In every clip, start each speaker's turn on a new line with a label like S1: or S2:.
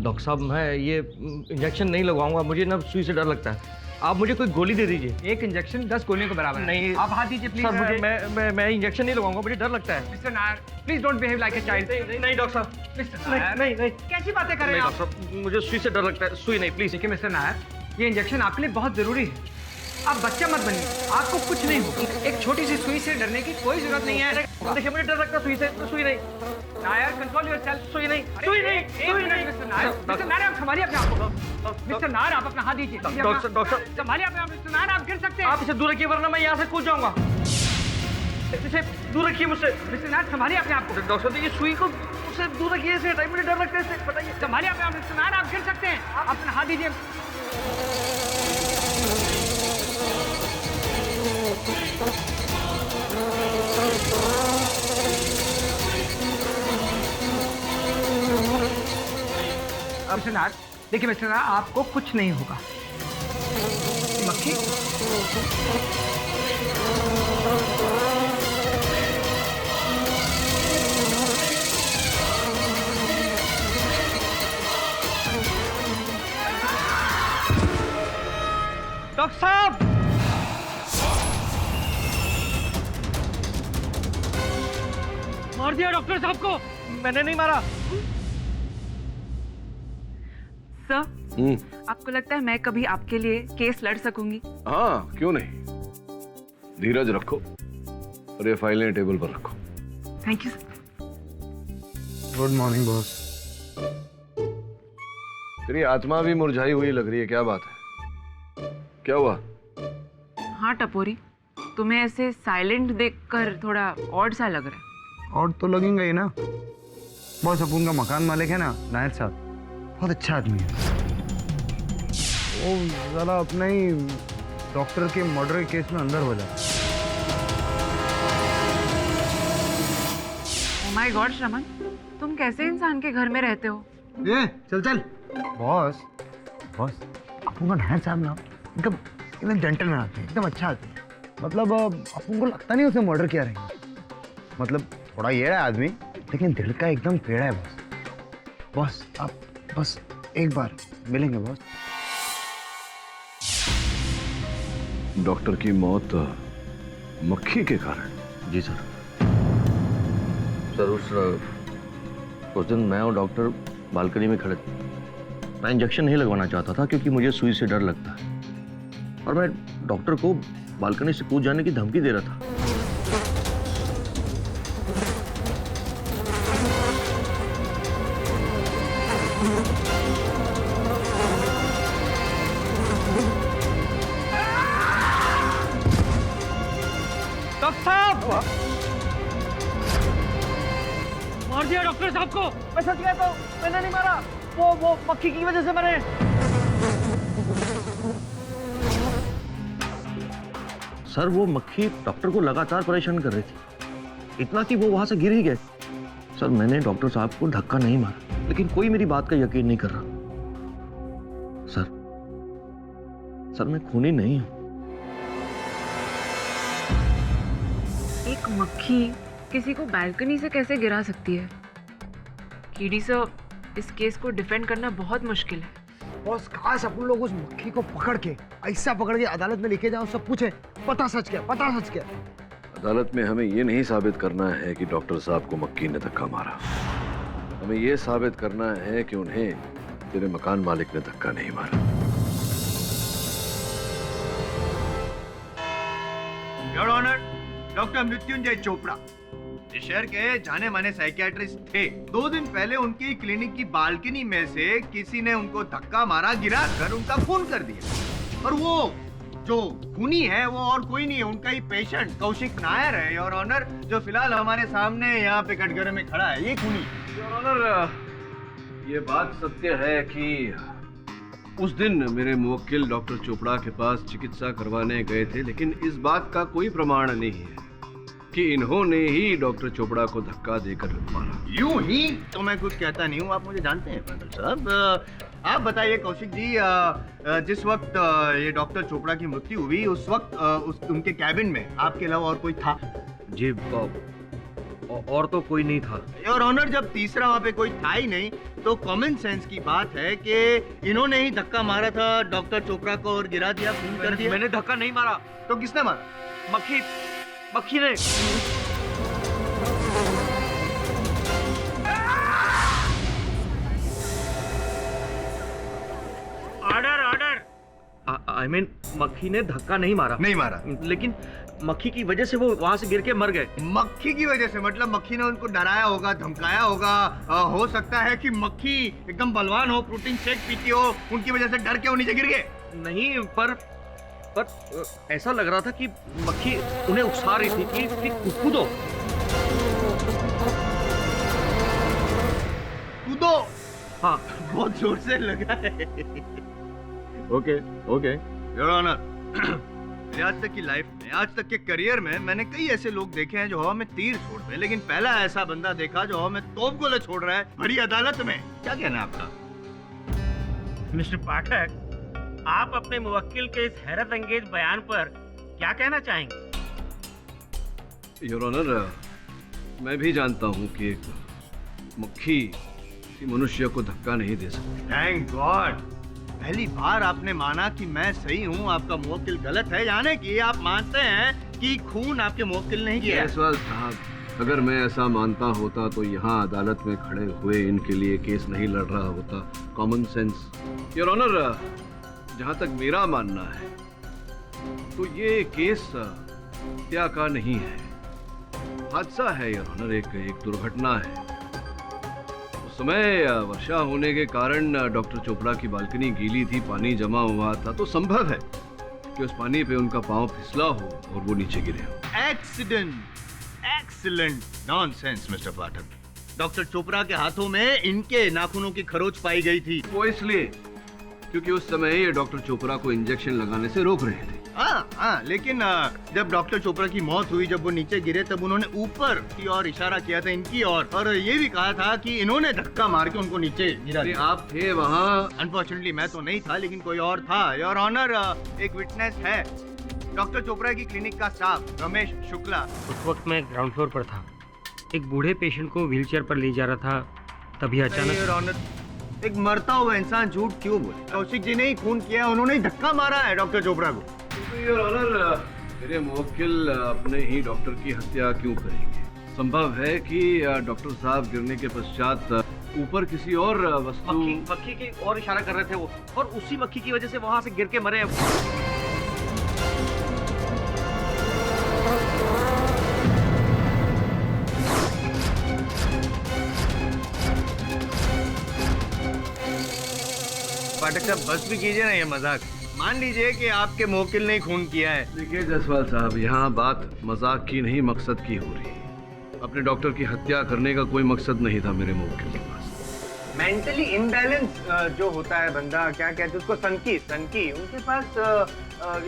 S1: Doctor साहब मैं ये इंजेक्शन नहीं लगवाऊंगा, मुझे ना सुई से डर लगता है। आप मुझे कोई गोली दे दीजिए।
S2: एक इंजेक्शन 10 गोलियों के बराबर है।
S1: नहीं
S2: आप हाथ दीजिए प्लीज।
S1: सर मुझे मैं इंजेक्शन नहीं लगवाऊंगा, मुझे डर लगता है।
S2: Mister Nair please don't behave like a child.
S1: नहीं डॉक्टर साहब,
S2: मिस्टर नायर नहीं कैसी बातें कर रहे हैं आप?
S1: डॉक्टर साहब मुझे सुई से डर लगता है, सुई नहीं प्लीज।
S2: देखिए मिस्टर नायर, ये इंजेक्शन आपके लिए बहुत जरूरी है। आप बच्चा मत बनिए, आपको कुछ नहीं होगा। एक छोटी सी सुई से डरने की कोई जरूरत नहीं है।
S1: देखिए मुझे डर लगता है सुई से, सुई नहीं।
S2: Nair control yourself.
S1: सुई नहीं,
S2: मिस्टर नायर आप संभालिए अपने आप को। मिस्टर नायर आप अपना हाथ दीजिए।
S1: डॉक्टर
S2: संभालिए अपने आप। मिस्टर नायर आप गिर सकते हैं।
S1: आप इसे दूर रखिए वरना मैं यहाँ से कूद जाऊंगा। इसे दूर रखिए मुझसे।
S2: मिस्टर नायर संभालिए अपने आप को।
S1: डॉक्टर साहब ये सुई को मुझसे दूर रखिए, इसे हटाइए, मुझे डर लगता है इसे, बताइए।
S2: संभालिए अपने आप। मिस्टर नायर आप गिर सकते हैं। आप अपना हाथ दीजिए। मिस्टर नायर देखिए, मिस्टर नायर आपको कुछ नहीं होगा। मक्खी
S1: डॉक्टर साहब मार दिया डॉक्टर साहब को। मैंने नहीं मारा।
S3: सर, आपको लगता है मैं कभी आपके लिए केस लड़ सकूंगी?
S4: हाँ, क्यों नहीं। धीरज रखो और ये फाइलें टेबल पर रखो।
S3: Thank you.
S5: Good morning boss.
S4: तेरी आत्मा भी मुरझाई हुई लग रही है, क्या बात है? क्या हुआ?
S3: हाँ टपोरी, तुम्हें ऐसे साइलेंट देखकर थोड़ा ऑड सा लग रहा है।
S5: और तो लगेंगे ही ना। बॉस अपन का मकान मालिक है ना नायर साहब, बहुत अच्छा आदमी है। वो जरा अपने ही डॉक्टर के मर्डर केस में अंदर हो जाए।
S3: ओह माय गॉड श्रमन, तुम कैसे इंसान के घर में रहते हो?
S5: ये चल चल। बॉस बॉस अपन का नायर साहब ना एकदम जेंटलमैन आते हैं, एकदम अच्छा आते हैं। मतलब अपन को लगता नहीं उसे मर्डर किया रहेंगे। मतलब थोड़ा ये है आदमी, लेकिन दिल का एकदम पेड़ा है बॉस। बॉस आप बस एक बार मिलेंगे बॉस।
S4: डॉक्टर की मौत मक्खी के कारण?
S1: जी सर। सर उस दिन मैं और डॉक्टर बालकनी में खड़े थे। मैं इंजेक्शन नहीं लगवाना चाहता था क्योंकि मुझे सुई से डर लगता है, और मैं डॉक्टर को बालकनी से कूद जाने की धमकी दे रहा था। डॉक्टर साहब मार दिया डॉक्टर साहब को। मैं सच कहता हूँ, मैंने नहीं मारा। वो मक्खी की वजह से मरे। सर वो मक्खी डॉक्टर को लगातार परेशान कर रही थी, इतना कि वो वहां से गिर ही गए। सर मैंने डॉक्टर साहब को धक्का नहीं मारा, लेकिन कोई मेरी बात का यकीन नहीं कर रहा। सर मैं खूनी नहीं हूं।
S3: एक मक्खी किसी को बालकनी से कैसे गिरा सकती है? कीडी सर, इस केस को डिफेंड करना बहुत मुश्किल है।
S5: बॉस काश अपन लोग उस मक्खी को पकड़ के ऐसा पकड़ के अदालत में लेके जाओ, सब पूछे पता सच क्या, पता सच क्या।
S4: अदालत में हमें ये नहीं साबित करना है कि डॉक्टर साहब को मक्खी ने धक्का मारा। हमें ये साबित करना है कि उन्हें तेरे मकान मालिक ने धक्का नहीं मारा।
S6: Your honour, doctor Mrityunjay Chopra इस शहर के जाने माने साइकियाट्रिस्ट थे। 2 दिन पहले उनकी क्लिनिक की बालकनी में से किसी ने उनको धक्का मारा, गिरा कर उनका खून कर दिया। और वो जो खूनी है वो और कोई नहीं है, उनका ही पेशेंट कौशिक नायर है योर ऑनर, जो फिलहाल हमारे सामने यहाँ पे कटघरे में खड़ा है। ये खूनी
S4: योर ऑनर, ये बात सत्य है कि उस दिन मेरे मुवक्किल डॉक्टर चोपड़ा के पास चिकित्सा करवाने गए थे, लेकिन इस बात का कोई प्रमाण नहीं है कि इन्होंने ही डॉक्टर चोपड़ा को धक्का देकर मारा।
S6: यूं ही तो मैं कुछ कहता नहीं हूँ, आप मुझे जानते हैं बादल साहब। आप बताइए कौशिक जी, जिस वक्त ये डॉक्टर चोपड़ा की मृत्यु हुई उस वक्त उनके कैबिन में आपके अलावा और कोई था?
S4: जी
S1: और तो कोई नहीं था।
S6: योर ऑनर, जब तीसरा वहाँ पे कोई था ही नहीं तो कॉमन सेंस की बात है कि इन्होंने ही धक्का मारा था डॉक्टर चोपड़ा को और गिरा दिया, खून कर दिया।
S1: मैंने धक्का नहीं मारा।
S6: तो किसने मारा?
S1: मक्खी ने।
S2: ऑर्डर।
S1: आई मीन मक्खी ने धक्का नहीं मारा।
S6: नहीं मारा।
S1: लेकिन मक्खी की वजह से वो वहां से गिर के मर गए।
S6: मक्खी की वजह से? मतलब मक्खी ने उनको डराया होगा, धमकाया होगा। हो सकता है कि मक्खी एकदम बलवान हो, प्रोटीन शेक पीती हो, उनकी वजह से डर के वो नीचे गिर गए।
S1: नहीं, पर ऐसा लग रहा था कि मक्खी उन्हें उकसा रही थी कि कूदो।
S6: कूदो।
S1: हाँ।
S6: बहुत जोर से लगा है।
S1: ओके।
S6: योर ऑनर, मेरी आज तक की लाइफ में, आज तक के करियर में मैंने कई ऐसे लोग देखे हैं जो हवा में तीर छोड़ रहे हैं, लेकिन पहला ऐसा बंदा देखा जो हवा में तोप गोले छोड़ रहा है बड़ी अदालत में। क्या कहना है आपका?
S7: मिस्टर पाठक, आप अपने मुवक्किल के इस हैरत अंगेज बयान पर क्या कहना चाहेंगे?
S4: योर ऑनर, मैं भी जानता हूँ कि एक मक्खी किसी मनुष्य को धक्का नहीं दे सकती।
S6: थैंक गॉड, पहली बार आपने माना कि मैं सही हूँ, आपका मुवक्किल गलत है। यानी कि आप मानते हैं कि खून आपके मुवक्किल ने किया।
S4: जायसवाल साहब, अगर मैं ऐसा मानता होता तो यहाँ अदालत में खड़े हुए इनके लिए केस नहीं लड़ रहा होता। Common sense. योर ऑनर, जहाँ तक मेरा मानना है तो ये केस हत्या का नहीं है, हादसा है योर ऑनर, एक दुर्घटना है। उस समय वर्षा होने के कारण डॉक्टर चोपड़ा की बालकनी गीली थी, पानी जमा हुआ था, तो संभव है कि उस पानी पे उनका पांव फिसला हो और वो नीचे गिरे हो।
S6: एक्सीडेंट। एक्सीलेंट नॉनसेंस मिस्टर पाठक। डॉक्टर चोपड़ा के हाथों में इनके नाखूनों की खरोच पाई गई थी।
S4: वो इसलिए क्योंकि उस समय ये डॉक्टर चोपड़ा को इंजेक्शन लगाने से रोक रहे थे।
S6: हाँ, लेकिन जब डॉक्टर चोपड़ा की मौत हुई, जब वो नीचे गिरे, तब उन्होंने ऊपर की ओर इशारा किया था, इनकी ओर, और ये भी कहा था कि इन्होंने धक्का मार के उनको नीचे गिरा दिया।
S4: आप थे वहाँ?
S6: अनफॉर्चुनेटली मैं तो नहीं था, लेकिन कोई और था। योर ऑनर, एक विटनेस है, डॉक्टर चोपड़ा की क्लिनिक का स्टाफ रमेश शुक्ला।
S7: उस वक्त मैं ग्राउंड फ्लोर पर था, एक बूढ़े पेशेंट को व्हीलचेयर पर ले जा रहा था, तभी अचानक।
S6: योर ऑनर, एक मरता हुआ इंसान झूठ क्यों बोले? कौशिक जी ने ही खून किया, उन्होंने ही धक्का मारा है डॉक्टर चोपड़ा को।
S4: योर ऑनर, मेरे मुवक्किल अपने ही डॉक्टर की हत्या क्यों करेंगे? संभव है कि डॉक्टर साहब गिरने के पश्चात ऊपर किसी और वस्तु।
S1: मक्खी की और इशारा कर रहे थे वो, और उसी मक्खी की वजह से वहां से गिर के मरे हैं।
S6: पाठक साहब, बस भी कीजिए ना ये मजाक। मान लीजिए कि आपके मुवक्किल ने खून किया है।
S4: देखिए जायसवाल साहब, यहाँ बात मजाक की नहीं मकसद की हो रही है। अपने डॉक्टर की हत्या करने का कोई मकसद नहीं था मेरे मुवक्किल के पास।
S6: मेंटली इम्बैलेंस जो होता है बंदा, क्या कहते हैं उसको, सनकी, उनके पास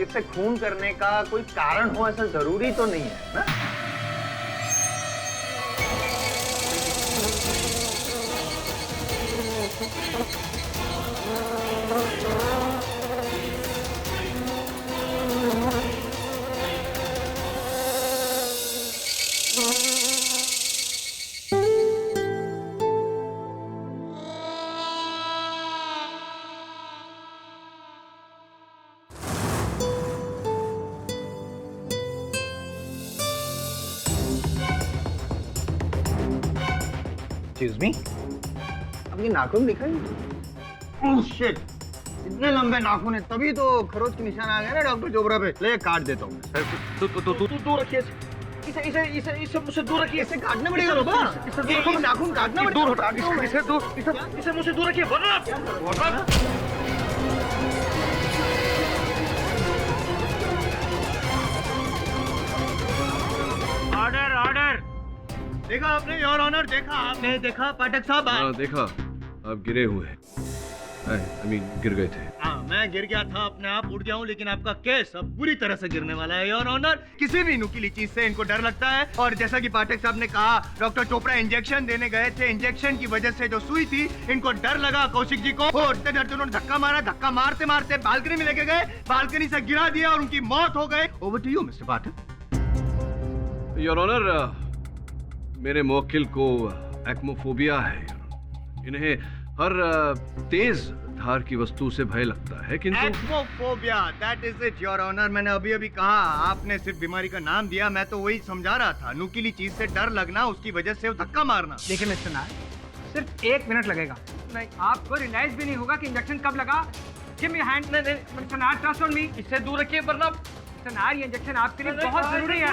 S6: इससे खून करने का कोई कारण हो ऐसा जरूरी तो नहीं है ना? Excuse me? अब ये नाखून दिखाई? Oh shit! इतने लंबे नाखून है, तभी तो खरोच के निशान आ गए ना डॉक्टर चोपड़ा पे। ले काट देता हूँ।
S1: तू दूर रखिए इसे मुझसे दूर रखिए।
S6: इसे काटना पड़ेगा बाबा। ये नाखून काटना पड़ेगा।
S1: दूर हटा, इसे मुझसे दूर रखिए, वरना
S7: ऑर्डर।
S6: देखा आपने योर ऑनर, देखा आपने, देखा पाठक साहब।
S4: हाँ देखा, आप गिरे हुए गिर गए थे।
S6: हाँ, मैं गिर गया था, अपने आप उठ गया हूँ, लेकिन आपका केस अब बुरी तरह से गिरने वाला है योर ऑनर। किसी भी नुकीली चीज से इनको डर लगता है, और जैसा कि पाठक साहब ने कहा, डॉक्टर चोपड़ा इंजेक्शन देने गए थे, इंजेक्शन की वजह से जो सुई थी, इनको डर लगा कौशिक जी को, और डरते उन्होंने धक्का मारा। धक्का मारते मारते बालकनी में लेके गए, बालकनी से गिरा दिया और उनकी मौत हो गई। Over to you mister Pathak.
S4: Your honour, मेरे मुवक्किल को एक्मोफोबिया है। इन्हें हर तेज धार की वस्तु से भय लगता है, किंतु
S6: aichmophobia, that is it your honour. मैंने अभी अभी कहा, आपने सिर्फ बीमारी का नाम दिया, मैं तो वही समझा रहा था। नुकीली चीज से डर लगना, उसकी वजह से वो धक्का मारना।
S2: देखिए मिस्टर नायर, सिर्फ 1 मिनट लगेगा। नहीं, आपको रियलाइज भी नहीं होगा कि इंजेक्शन कब लगा। Give me hand. नहीं mister Nair, trust on me. इससे दूर रखिए वरना। मिस्टर नायर, ये इंजेक्शन आपके लिए बहुत जरूरी है।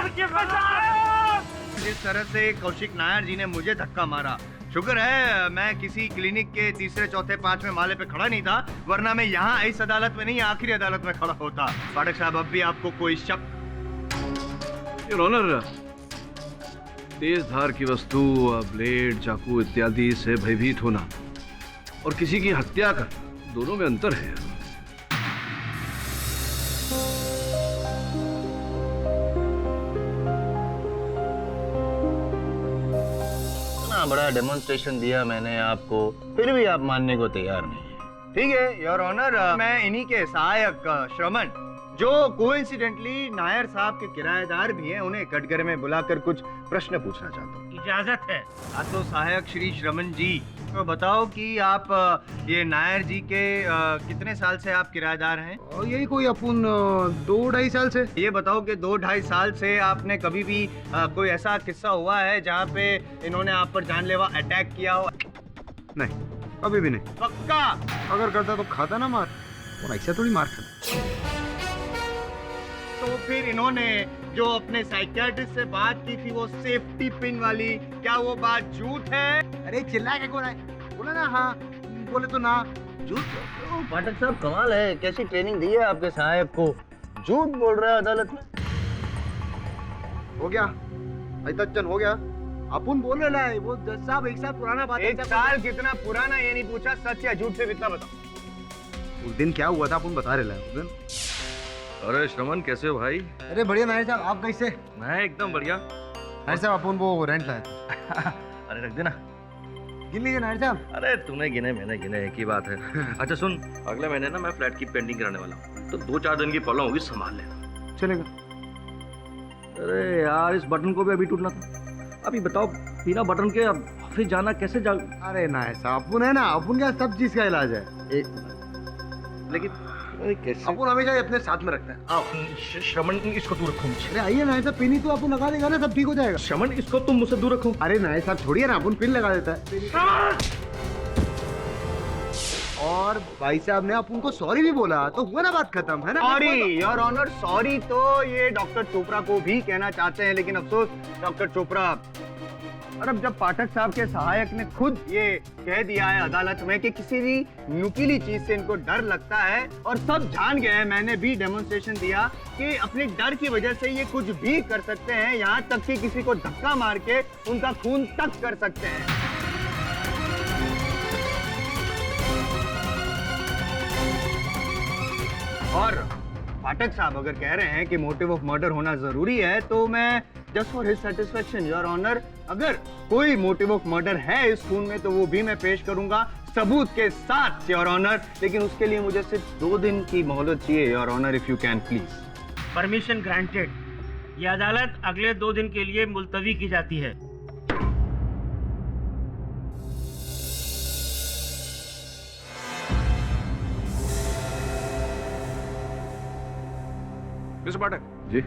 S6: जिस तरह से कौशिक नायर जी ने मुझे धक्का मारा, शुक्र है मैं किसी क्लिनिक के तीसरे चौथे पांचवें माले पे खड़ा नहीं था, वरना मैं यहाँ इस अदालत में नहीं, आखिरी अदालत में खड़ा होता। पाठक साहब, अब भी आपको कोई शक?
S4: योर ऑनर, तेज धार की वस्तु, ब्लेड, चाकू इत्यादि से भयभीत होना और किसी की हत्या करना, दोनों में अंतर है।
S1: बड़ा डेमोन्स्ट्रेशन दिया मैंने आपको, फिर भी आप मानने को तैयार नहीं है।
S6: ठीक है योर ऑनर, मैं इन्हीं के सहायक श्रमण, जो कोइंसिडेंटली नायर साहब के किराएदार भी हैं, उन्हें कटघरे में बुलाकर कुछ प्रश्न पूछना चाहता हूँ।
S7: इजाजत है।
S6: हाँ तो सहायक श्री श्रमण जी, तो बताओ कि आप ये नायर जी के कितने साल से आप किराएदार हैं?
S5: यही कोई अपन 2-2.5 साल से।
S6: ये बताओ कि 2-2.5 साल से आपने कभी भी कोई ऐसा किस्सा हुआ है जहाँ पे इन्होंने आप पर जानलेवा अटैक किया हो?
S5: नहीं, कभी भी नहीं।
S6: पक्का?
S5: अगर करता तो खाता ना मार, और ऐसा थोड़ी मार खाता।
S6: तो फिर इन्होंने जो अपने साइकियाट्रिस्ट से बात की थी, वो सेफ्टी पिन वाली, क्या वो बात झूठ है?
S5: अरे चिल्ला के कौन है? बोले ना हाँ, बोले तो ना।
S1: झूठ? पाठक साहब कमाल है, कैसी ट्रेनिंग दी है आपके सहायक को, झूठ बोल रहा है अदालत में।
S5: हो गया, अतचन हो गया। अपन बोल रहे हैं, वो 10 साल 1 साल पुराना बात है।
S6: 1 साल कितना पुराना ये नहीं पूछा, सच या झूठ से इतना बताओ।
S5: उस दिन क्या हुआ था अपन बता रहे हैं उस दिन।
S1: अरे श्रमण, कैसे हो भाई?
S5: अरे बढ़िया नायर साहब, आप कैसे?
S1: मैं एकदम बढ़िया।
S5: नायर साहब, अपन वो रेंट लाए थे।
S1: अरे रख देना।
S5: गिन लीजिए नायर साहब।
S1: अरे तूने गिने मैंने गिने, एक ही बात है। अच्छा सुन, अगले महीने ना मैं फ्लैट की पेंटिंग कराने वाला हूँ, तो 2-4 दिन की प्रॉब्लम होगी, संभाल लेना।
S5: चलेगा।
S1: अरे यार, इस बटन को भी अभी टूटना था। अभी बताओ, बिना बटन के ऑफिस जाना कैसे जा?
S5: अरे नायर साहब, अपन है ना, अपन क्या सब चीज का इलाज है।
S1: लेकिन कैसे?
S5: अपन हमेशा अपने साथ में रखते हैं।
S1: आओ श्रमण, इसको दूर रखो मुझसे।
S5: अरे आइए नायर साहब, पिन ही तो अपन लगा देगा ना, सब ठीक हो जाएगा।
S1: श्रमण, इसको तुम मुझसे दूर रखो।
S5: अरे नायर साहब छोड़िए ना, अपन पिन लगा देता है। और भाई साहब ने अपन को सॉरी भी बोला, तो हुआ ना बात खत्म, है ना?
S6: सॉरी योर ऑनर, सॉरी तो ये डॉक्टर चोपड़ा को भी कहना चाहते हैं, लेकिन अफसोस डॉक्टर चोपड़ा, और अब जब पाठक साहब के सहायक ने खुद ये कह दिया है अदालत में कि किसी भी नुकीली चीज से इनको डर लगता है, और सब जान गए हैं, मैंने भी डेमोन्स्ट्रेशन दिया कि अपने डर की वजह से ये कुछ भी कर सकते हैं, यहाँ तक कि किसी को धक्का मार के उनका खून तक कर सकते हैं। और पाठक साहब अगर कह रहे हैं कि मोटिव ऑफ मर्डर होना जरूरी है, तो मैं just for his satisfaction your honour, अगर कोई मोटिव ऑफ मर्डर है इस खून में, तो वो भी मैं पेश करूंगा सबूत के साथ योर ऑनर, लेकिन उसके लिए मुझे सिर्फ 2 दिन की मोहलत चाहिए your honour, if you can please.
S7: Permission granted. ये अदालत अगले 2 दिन के लिए मुलतवी की जाती है।
S8: मिस्टर पाठक
S4: जी,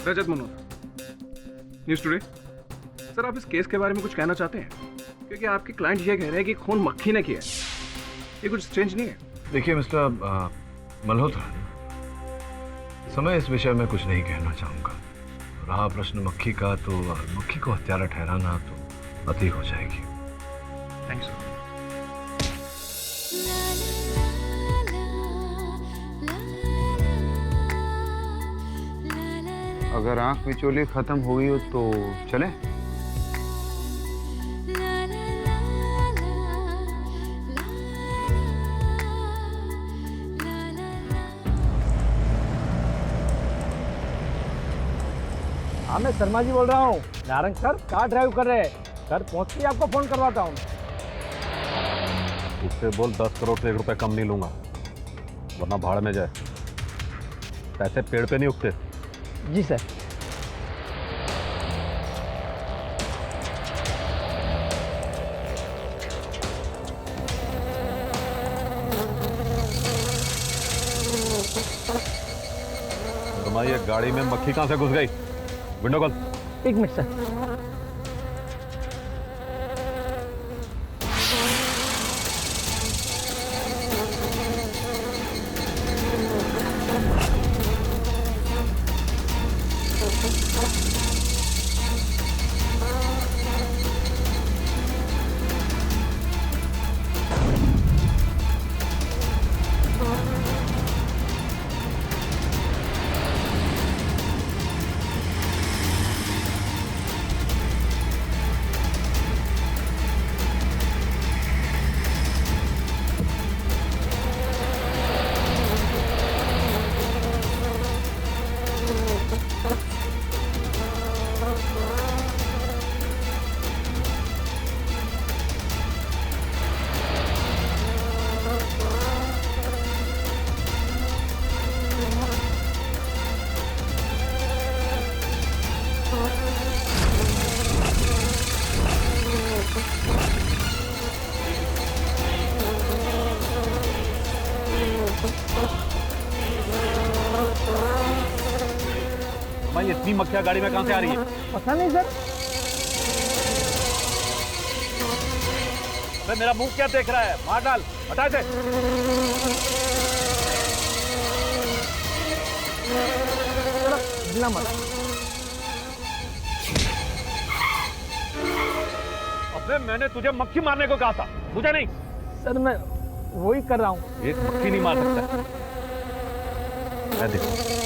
S8: रजत मनोहर, न्यूज़ टुडे। सर, आप इस केस के बारे में कुछ कहना चाहते हैं? क्योंकि आपके क्लाइंट ये कह रहे हैं कि खून मक्खी ने किया है। ये कुछ स्ट्रेंज नहीं है?
S9: देखिए मिस्टर मल्होत्रा, समय इस विषय में कुछ नहीं कहना चाहूँगा। रहा प्रश्न मक्खी का, तो मक्खी को हत्यारा ठहराना तो अति हो जाएगी।
S8: Thanks sir.
S5: अगर आंख मिचोली खत्म हो गई हो तो चले?
S10: हाँ, मैं शर्मा जी बोल रहा हूँ। नारंग सर कार ड्राइव कर रहे हैं। सर पहुँचते ही आपको फोन करवाता हूँ।
S9: उससे बोल 10 करोड़ से 1 रुपया कम नहीं लूंगा, वरना भाड़ में जाए। पैसे पेड़ पे नहीं उगते।
S10: जी सर।
S9: तुम्हारी ये गाड़ी में मक्खी कहां से घुस गई? विंडो खोल।
S10: एक मिनट सर।
S9: भाई इतनी मक्खियां गाड़ी में कहां से आ रही है?
S10: पता नहीं सर।
S9: भाई मेरा मुंह क्या देख रहा है? मार डाल, हटा इसे।
S10: चलो मत।
S9: अबे मैंने तुझे मक्खी मारने को कहा था, मुझे नहीं।
S10: सर मैं वही कर रहा हूँ।
S9: एक मक्खी नहीं मार सकता। मैं देखूं।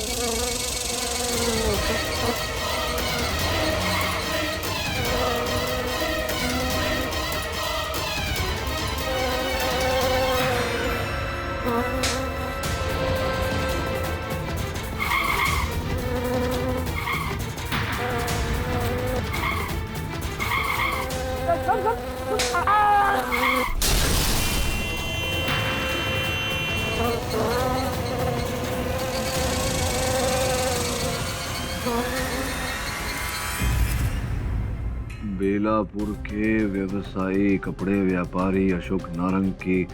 S4: बेलापुर के व्यवसायी कपड़े व्यापारी अशोक नारंग की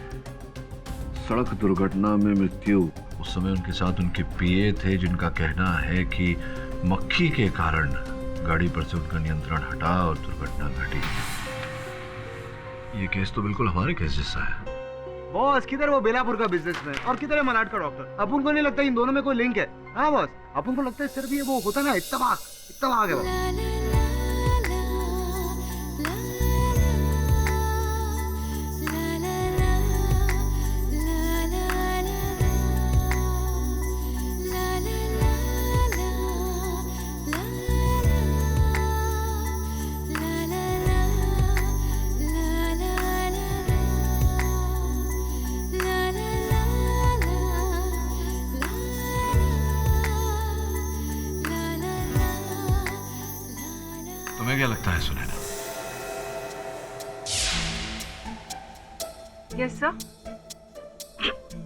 S4: सड़क दुर्घटना में मृत्यु। उस समय उनके साथ उनके पीए थे, जिनका कहना है कि मक्खी के कारण गाड़ी पर से उनका नियंत्रण हटा और दुर्घटना घटी। ये केस तो बिल्कुल हमारे केस जैसा है।
S5: बॉस किधर वो बेलापुर का बिजनेसमैन और किधर है मलाड का डॉक्टर? अपन को नहीं लगता इन दोनों में कोई लिंक है। हाँ बॉस, अपन को लगता है सिर्फ ये वो होता ना इत्तफाक है बॉस।
S9: तुम्हें क्या लगता है सुनैना?
S3: Yes sir.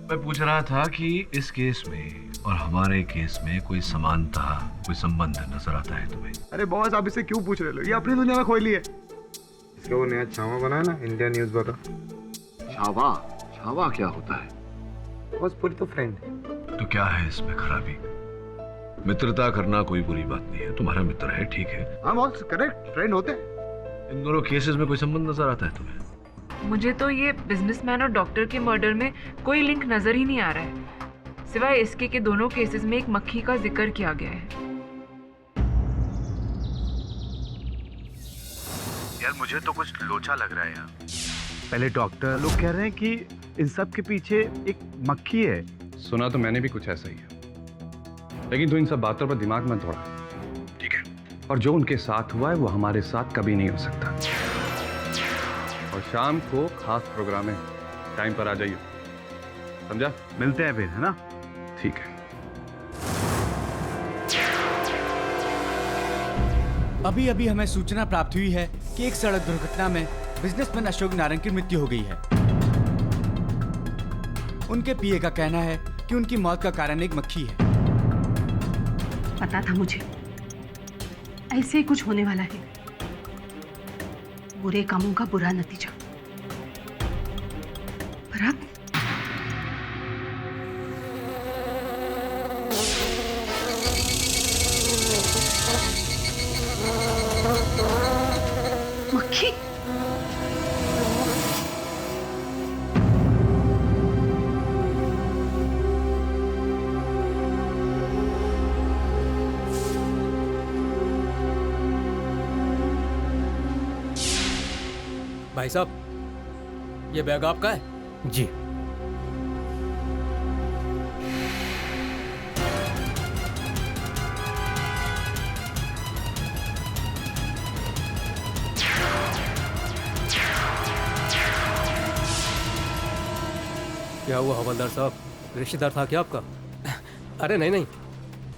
S9: मैं पूछ रहा था कि इस केस में और हमारे केस में कोई समानता, कोई संबंध नजर आता है तुम्हें?
S5: अरे बॉस आप इसे क्यों पूछ रहे हो? ये अपनी दुनिया में खोई ली है। इसका वो नया छावा बना है ना, इंडिया न्यूज वाला।
S9: छावा क्या होता है?
S5: बॉस पूरी तो फ्रेंड।
S9: तो क्या है इसमें खराबी? मित्रता करना कोई बुरी बात नहीं है, तुम्हारा मित्र है, ठीक है।
S5: हाँ बॉस करेक्ट, फ्रेंड होते हैं।
S9: इन दोनों केसेस में कोई संबंध नजर आता है तुम्हें?
S3: मुझे तो ये बिजनेसमैन और डॉक्टर के मर्डर में कोई लिंक नजर ही नहीं आ रहा है, सिवाय इसके कि दोनों केसेस में एक मक्खी का जिक्र किया गया है।
S6: यार मुझे तो कुछ लोचा लग रहा है यार।
S11: पहले डॉक्टर लोग कह रहे हैं कि इन सब के पीछे एक मक्खी है।
S8: सुना तो मैंने भी कुछ ऐसा ही है, लेकिन तू इन सब बातों पर दिमाग मत दौड़ा, ठीक है? और जो उनके साथ हुआ है वो हमारे साथ कभी नहीं हो सकता। और शाम को खास प्रोग्राम है, टाइम पर आ जाइए, समझा?
S11: मिलते हैं फिर, है ना?
S8: ठीक है।
S12: अभी अभी हमें सूचना प्राप्त हुई है कि एक सड़क दुर्घटना में बिजनेसमैन अशोक नारंग की मृत्यु हो गई है। उनके पीए का कहना है कि उनकी मौत का कारण एक मक्खी है।
S13: पता था मुझे ऐसे ही कुछ होने वाला है। बुरे कामों का बुरा नतीजा। पर अब
S14: भाई साहब, ये बैग आपका है?
S7: जी।
S14: क्या हुआ हवलदार साहब, रिश्तेदार था क्या आपका? अरे नहीं नहीं,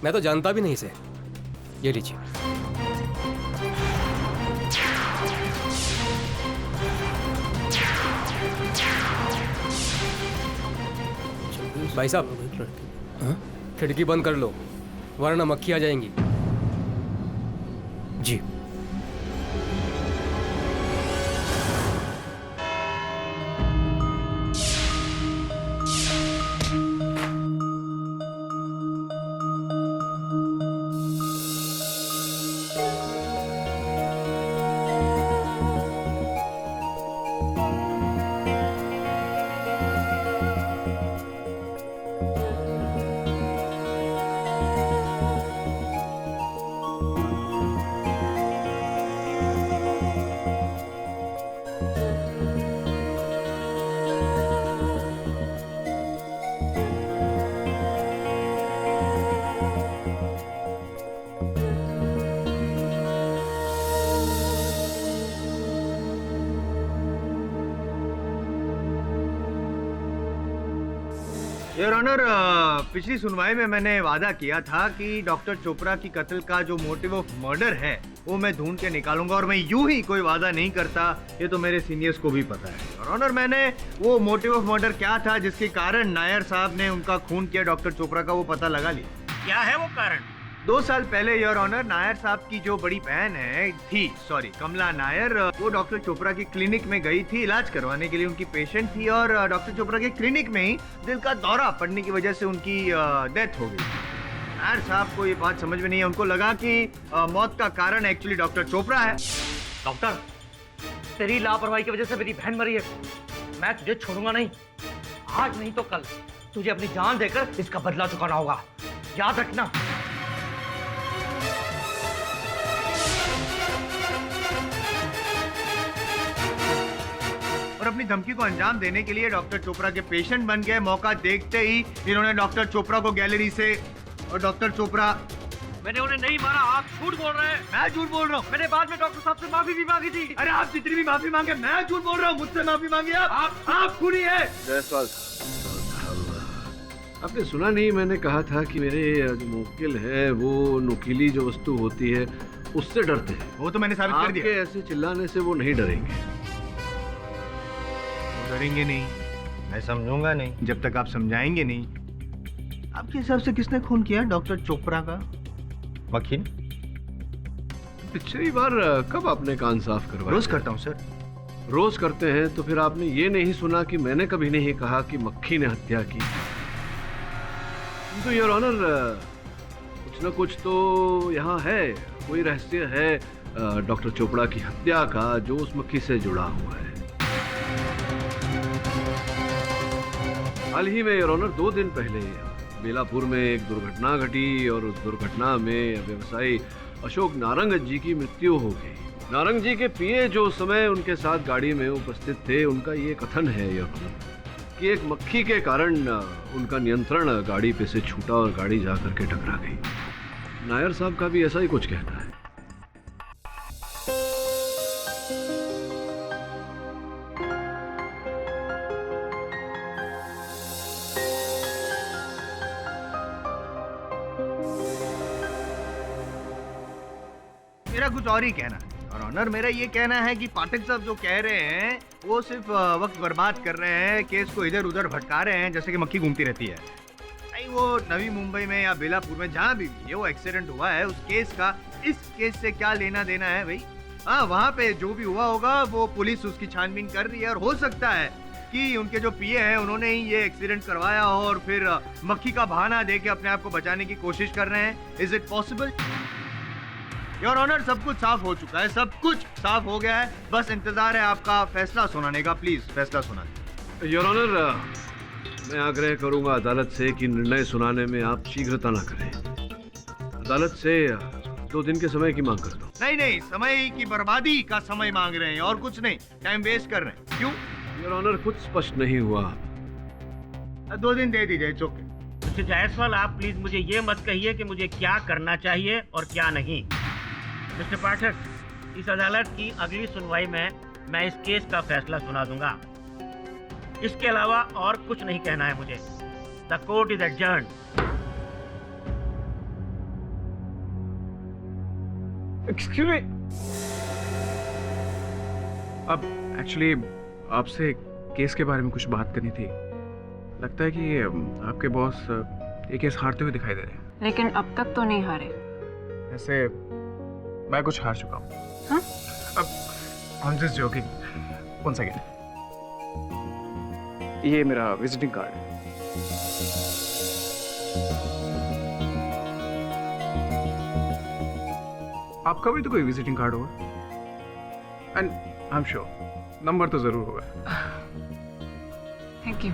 S14: मैं तो जानता भी नहीं इसे। ये लीजिए। भाई साहब, खिड़की बंद कर लो वरना मक्खी आ जाएंगी।
S7: जी।
S6: योर ऑनर, पिछली सुनवाई में मैंने वादा किया था कि डॉक्टर चोपड़ा की कत्ल का जो मोटिव ऑफ मर्डर है वो मैं ढूंढ के निकालूंगा, और मैं यूं ही कोई वादा नहीं करता, ये तो मेरे सीनियर्स को भी पता है। योर ऑनर, मैंने वो मोटिव ऑफ मर्डर क्या था जिसके कारण नायर साहब ने उनका खून किया डॉक्टर चोपड़ा का, वो पता लगा लिया।
S2: क्या है वो कारण?
S6: 2 साल पहले योर ऑनर, नायर साहब की जो बड़ी बहन थी कमला नायर, वो डॉक्टर चोपड़ा की क्लिनिक में गई थी इलाज करवाने के लिए। उनकी पेशेंट थी और डॉक्टर चोपड़ा के क्लिनिक में ही दिल का दौरा पड़ने की वजह से उनकी डेथ हो गई। नायर साहब को ये बात समझ में नहीं है, उनको लगा कि मौत का कारण एक्चुअली डॉक्टर चोपड़ा है।
S2: डॉक्टर, तेरी लापरवाही की वजह से मेरी बहन मरी है, मैं तुझे छोड़ूंगा नहीं। आज नहीं तो कल तुझे अपनी जान देकर इसका बदला चुकाना होगा, याद रखना।
S6: और अपनी धमकी को अंजाम देने के लिए डॉक्टर चोपड़ा के पेशेंट बन गए। मौका देखते ही इन्होंने डॉक्टर चोपड़ा को गैलरी से, और डॉक्टर चोपड़ा,
S2: मैंने उन्हें नहीं मारा, आप झूठ बोल रहे हैं।
S6: मैं झूठ बोल रहा हूँ?
S2: मैंने बाद में डॉक्टर साहब से माफी भी मांगी थी।
S6: अरे आप जितनी भी माफी मांगे, मैं झूठ बोल रहा हूँ? मुझसे माफी मांगी आप खूनी है।
S4: जयसवाल साहब, आपने सुना नहीं, मैंने कहा था कि मेरे जो मुवक्किल है वो नुकीली जो वस्तु होती है उससे डरते हैं।
S6: वो तो मैंने साबित कर दिया।
S4: आपके ऐसे चिल्लाने से वो नहीं डरेंगे।
S6: डरेंगे नहीं, मैं समझूंगा नहीं जब तक आप समझाएंगे नहीं। आपके हिसाब से किसने खून किया डॉक्टर चोपड़ा का? वकील?
S4: पिछली बार कब आपने कान साफ करवाया?
S6: रोज करता हूँ सर।
S4: रोज करते हैं तो फिर आपने ये नहीं सुना कि मैंने कभी नहीं कहा कि मक्खी ने हत्या की। तो योर ऑनर, कुछ ना कुछ तो यहाँ है, कोई रहस्य है डॉक्टर चोपड़ा की हत्या का जो उस मक्खी से जुड़ा हुआ है। हाल ही में योर ऑनर 2 दिन पहले बेलापुर में एक दुर्घटना घटी और उस दुर्घटना में व्यवसायी अशोक नारंग जी की मृत्यु हो गई। नारंग जी के पीए जो उस समय उनके साथ गाड़ी में उपस्थित थे, उनका ये कथन है योर ऑनर कि एक मक्खी के कारण उनका नियंत्रण गाड़ी पे से छूटा और गाड़ी जाकर के टकरा गई। नायर साहब का भी ऐसा ही कुछ कहना है।
S6: मेरा कुछ और ही कहना है और ऑनर, मेरा ये कहना है कि पाठक साहब जो कह रहे हैं वो सिर्फ वक्त बर्बाद कर रहे हैं, केस को इधर उधर भटका रहे हैं जैसे कि मक्खी घूमती रहती है। नहीं, वो नवी मुंबई में या बेलापुर में जहाँ भी ये वो एक्सीडेंट हुआ है, उस केस का इस केस से क्या लेना देना है भाई? हाँ, वहाँ पे जो भी हुआ होगा वो पुलिस उसकी छानबीन कर रही है और हो सकता है कि उनके जो पीए हैं उन्होंने ही ये एक्सीडेंट करवाया और फिर मक्खी का बहाना दे के अपने आप को बचाने की कोशिश कर रहे हैं। Is it possible? Your honour, सब कुछ साफ हो चुका है, सब कुछ साफ हो गया है, बस इंतजार है आपका फैसला सुनाने का। प्लीज फैसला सुना दीजिए।
S4: योर ऑनर, मैं आग्रह करूंगा अदालत से कि निर्णय सुनाने में आप शीघ्रता ना करें। अदालत से 2 दिन के समय की मांग करता हूँ।
S6: नहीं नहीं, समय की बर्बादी का समय मांग रहे हैं और कुछ नहीं, टाइम वेस्ट कर रहे हैं। क्यों?
S4: योर ऑनर, कुछ स्पष्ट नहीं हुआ।
S6: 2 दिन दे दीजिए, इट्स ओके।
S15: मिस्टर जायसवाल, आप प्लीज मुझे ये मत कहिए कि मुझे क्या करना चाहिए और क्या नहीं। मिस्टर पाठक, इस अदालत की अगली सुनवाई में मैं इस केस का फैसला सुना दूंगा। इसके अलावा और कुछ नहीं कहना है मुझे। The court is adjourned.
S11: Excuse me. अब एक्चुअली आपसे केस के बारे में कुछ बात करनी थी। लगता है कि आपके बॉस ये केस हारते हुए दिखाई दे रहे हैं।
S3: लेकिन अब तक तो नहीं हारे।
S11: ऐसे मैं कुछ हार चुका हूँ।
S3: हाँ?
S11: अब I am just joking. 1 second, ये मेरा विजिटिंग कार्ड है। आपका भी तो कोई विजिटिंग कार्ड होगा and I am sure number तो जरूर होगा।
S3: Thank you.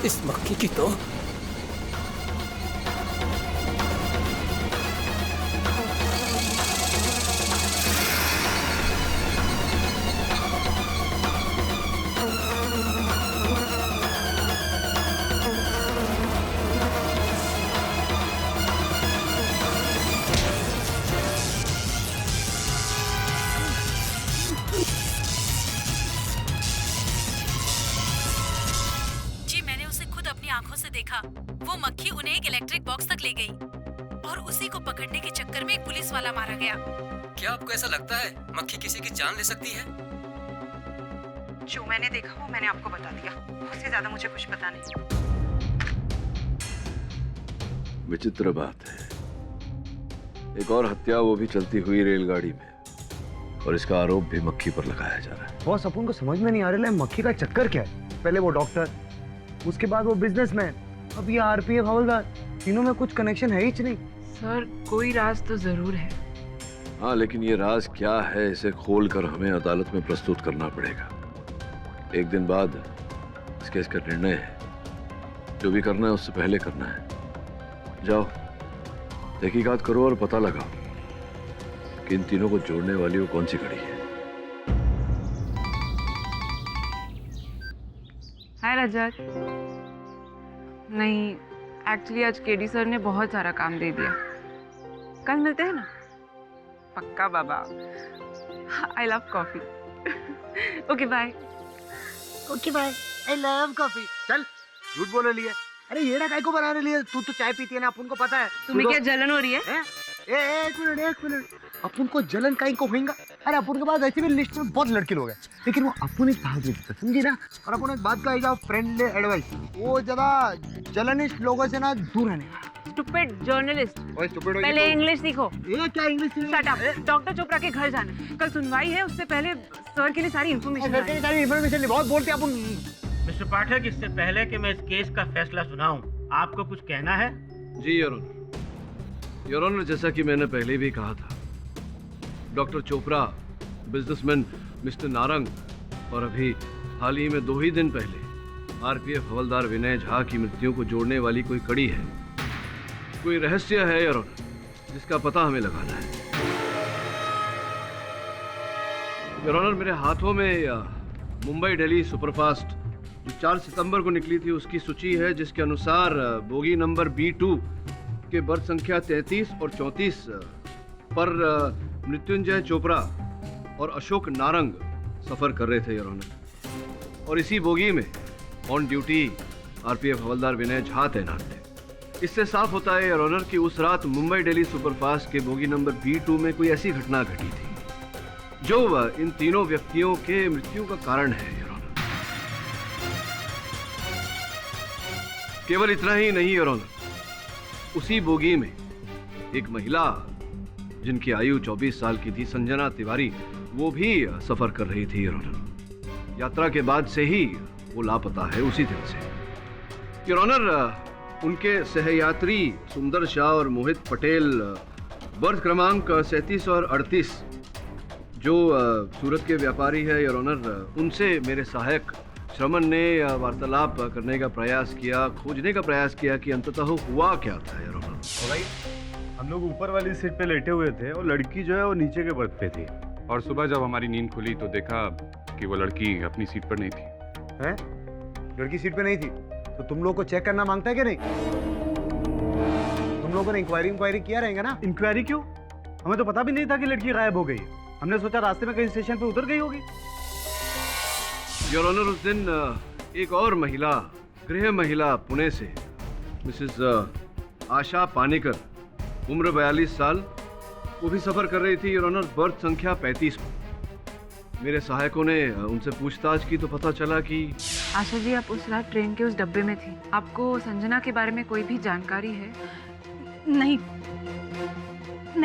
S14: इस मक्खी की तो
S16: आंखों से देखा। वो मक्खी उन्हें एक इलेक्ट्रिक बॉक्स तक ले गई और उसी को पकड़ने के चक्कर में एक पुलिस वाला मारा गया।
S14: क्या आपको ऐसा लगता है मक्खी किसी की जान ले सकती है?
S16: जो मैंने देखा वो मैंने आपको बता दिया, उससे ज्यादा मुझे कुछ पता नहीं।
S4: विचित्र बात है, एक और हत्या, वो भी चलती हुई रेलगाड़ी में, और इसका आरोप भी मक्खी पर लगाया जा रहा है।
S5: बॉस अपन को समझ में नहीं आ रहा है मक्खी का चक्कर क्या है। पहले वो डॉक्टर, उसके बाद वो बिजनेसमैन, अब ये आरपीएफ हवलदार, तीनों में कुछ कनेक्शन है ही नहीं।
S3: सर कोई राज तो जरूर है।
S4: हाँ, लेकिन ये राज क्या है इसे खोलकर हमें अदालत में प्रस्तुत करना पड़ेगा। एक दिन बाद इस केस का निर्णय है। जो भी करना है उससे पहले करना है। जाओ तहकीकात करो और पता लगाओ कि इन तीनों को जोड़ने वाली वो कौन सी कड़ी है।
S3: हाय रजत। नहीं, एक्चुअली आज केडी सर ने बहुत सारा काम दे दिया। कल मिलते हैं ना? पक्का बाबा। I love coffee. Okay bye.
S5: Okay bye. I love coffee. चल, झूठ बोले लिए। अरे येड़ा काय को बनाने लिए? तू तो चाय पीती है ना, अपन को पता है।
S3: तुम्हें क्या जलन हो रही है?
S5: एक मिनट। अपन को जलन काई को होगा? अरे अपन के पास ऐसे भी लिस्ट में बहुत लड़के लोग हैं, लेकिन वो अपन एक बात देते समझी ना। और अपन एक बात का फ्रेंडली एडवाइस, वो ज्यादा जलनिस्ट लोगों से ना दूर रहने का।
S3: Stupid journalist. पहले इंग्लिश सीखो।
S5: ये क्या English?
S3: Shut up. Doctor Chopra के घर जाना, कल सुनवाई है, उससे पहले सर के लिए सारी इन्फॉर्मेशन
S5: बहुत बोलते अपन।
S15: मिस्टर पाठक, इससे पहले कि मैं इस केस का फैसला सुनाऊं, आपको कुछ कहना है?
S4: जी योर ऑनर, जैसा कि मैंने पहले भी कहा था, doctor Chopra, businessman mister Narang और अभी हाल ही में 2 ही दिन पहले आरपीएफ हवलदार विनय झा की मृत्यु को जोड़ने वाली कोई कड़ी है, कोई रहस्य है योर ऑनर, जिसका पता हमें लगाना है। योर ऑनर, मेरे हाथों में मुंबई दिल्ली सुपरफास्ट जो 4 सितंबर को निकली थी उसकी सूची है, जिसके अनुसार बोगी नंबर B2 के बर्थ संख्या 33 और 34 पर मृत्युंजय चोपड़ा और अशोक नारंग सफर कर रहे थे योर ऑनर, और इसी बोगी में ऑन ड्यूटी आरपीएफ हवलदार विनय झा तैनात थे। इससे साफ होता है योर ऑनर कि उस रात मुंबई दिल्ली सुपरफास्ट के बोगी नंबर B2 में कोई ऐसी घटना घटी थी जो इन तीनों व्यक्तियों के मृत्यु का कारण है योर ऑनर। केवल इतना ही नहीं योर ऑनर, उसी बोगी में एक महिला जिनकी आयु 24 साल की थी, संजना तिवारी, वो भी सफर कर रही थी योर ऑनर। यात्रा के बाद से ही वो लापता है, उसी दिन से योर ऑनर। उनके सहयात्री सुंदर शाह और मोहित पटेल बर्थ क्रमांक 37 और 38 जो सूरत के व्यापारी है योर ऑनर, उनसे मेरे सहायक श्रमण ने वार्तालाप करने का प्रयास किया, खोजने का प्रयास किया कि अंततः हुआ क्या था योर ऑनर।
S17: भाई, हम लोग ऊपर वाली सीट पे लेटे हुए थे और लड़की जो है वो नीचे के बर्थ पे थी।
S8: और सुबह जब हमारी नींद खुली तो देखा कि वो लड़की अपनी सीट पर नहीं थी।
S5: हैं? लड़की सीट पे नहीं थी तो तुम लोग को चेक करना मांगता है कि नहीं? तुम लोगों ने इंक्वायरी किया रहेगा ना?
S17: इंक्वायरी क्यों? हमें तो पता भी नहीं था कि लड़की गायब हो गई। हमने सोचा रास्ते में कहीं स्टेशन पे उतर गई होगी।
S4: योर ऑनर, उस दिन एक और महिला, गृह महिला पुणे से, मिसेस आशा पानेकर, उम्र 42 साल, वो भी सफर कर रही थी योर ऑनर, बर्थ संख्या 35 को। मेरे सहायकों ने उनसे पूछताछ की तो पता चला कि
S3: आशा जी, आप उस रात ट्रेन के उस डब्बे में थी। आपको संजना के बारे में कोई भी जानकारी है?
S13: नहीं,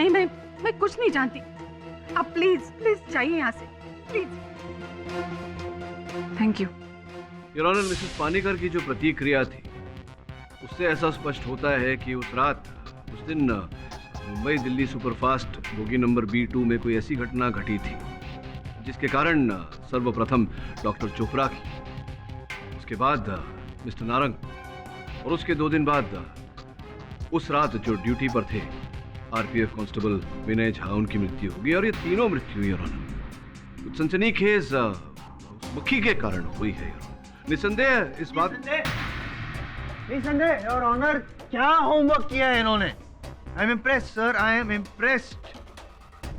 S13: मैं कुछ नहीं जानती। आप प्लीज जाइए यहाँ से, please.
S3: Thank you
S4: your honour. Missus Panekar की जो प्रतिक्रिया थी उससे ऐसा स्पष्ट होता है कि उस रात, उस दिन Mumbai Delhi superfast bogie number B2 में कोई ऐसी घटना घटी थी जिसके कारण सर्वप्रथम डॉक्टर चोपड़ा की, उसके बाद मिस्टर नारंग, और उसके 2 दिन बाद उस रात जो ड्यूटी पर थे आरपीएफ कांस्टेबल विनय झा, उनकी मृत्यु होगी। और ये तीनों मृत्यु योर ऑनर कुछ सनसनीखेज मक्खी के कारण हुई है। निसंदेह इस बात
S6: निसंदेह योर ऑनर, क्या होमवर्क किया है इन्होंने? I am impressed sir, I am impressed.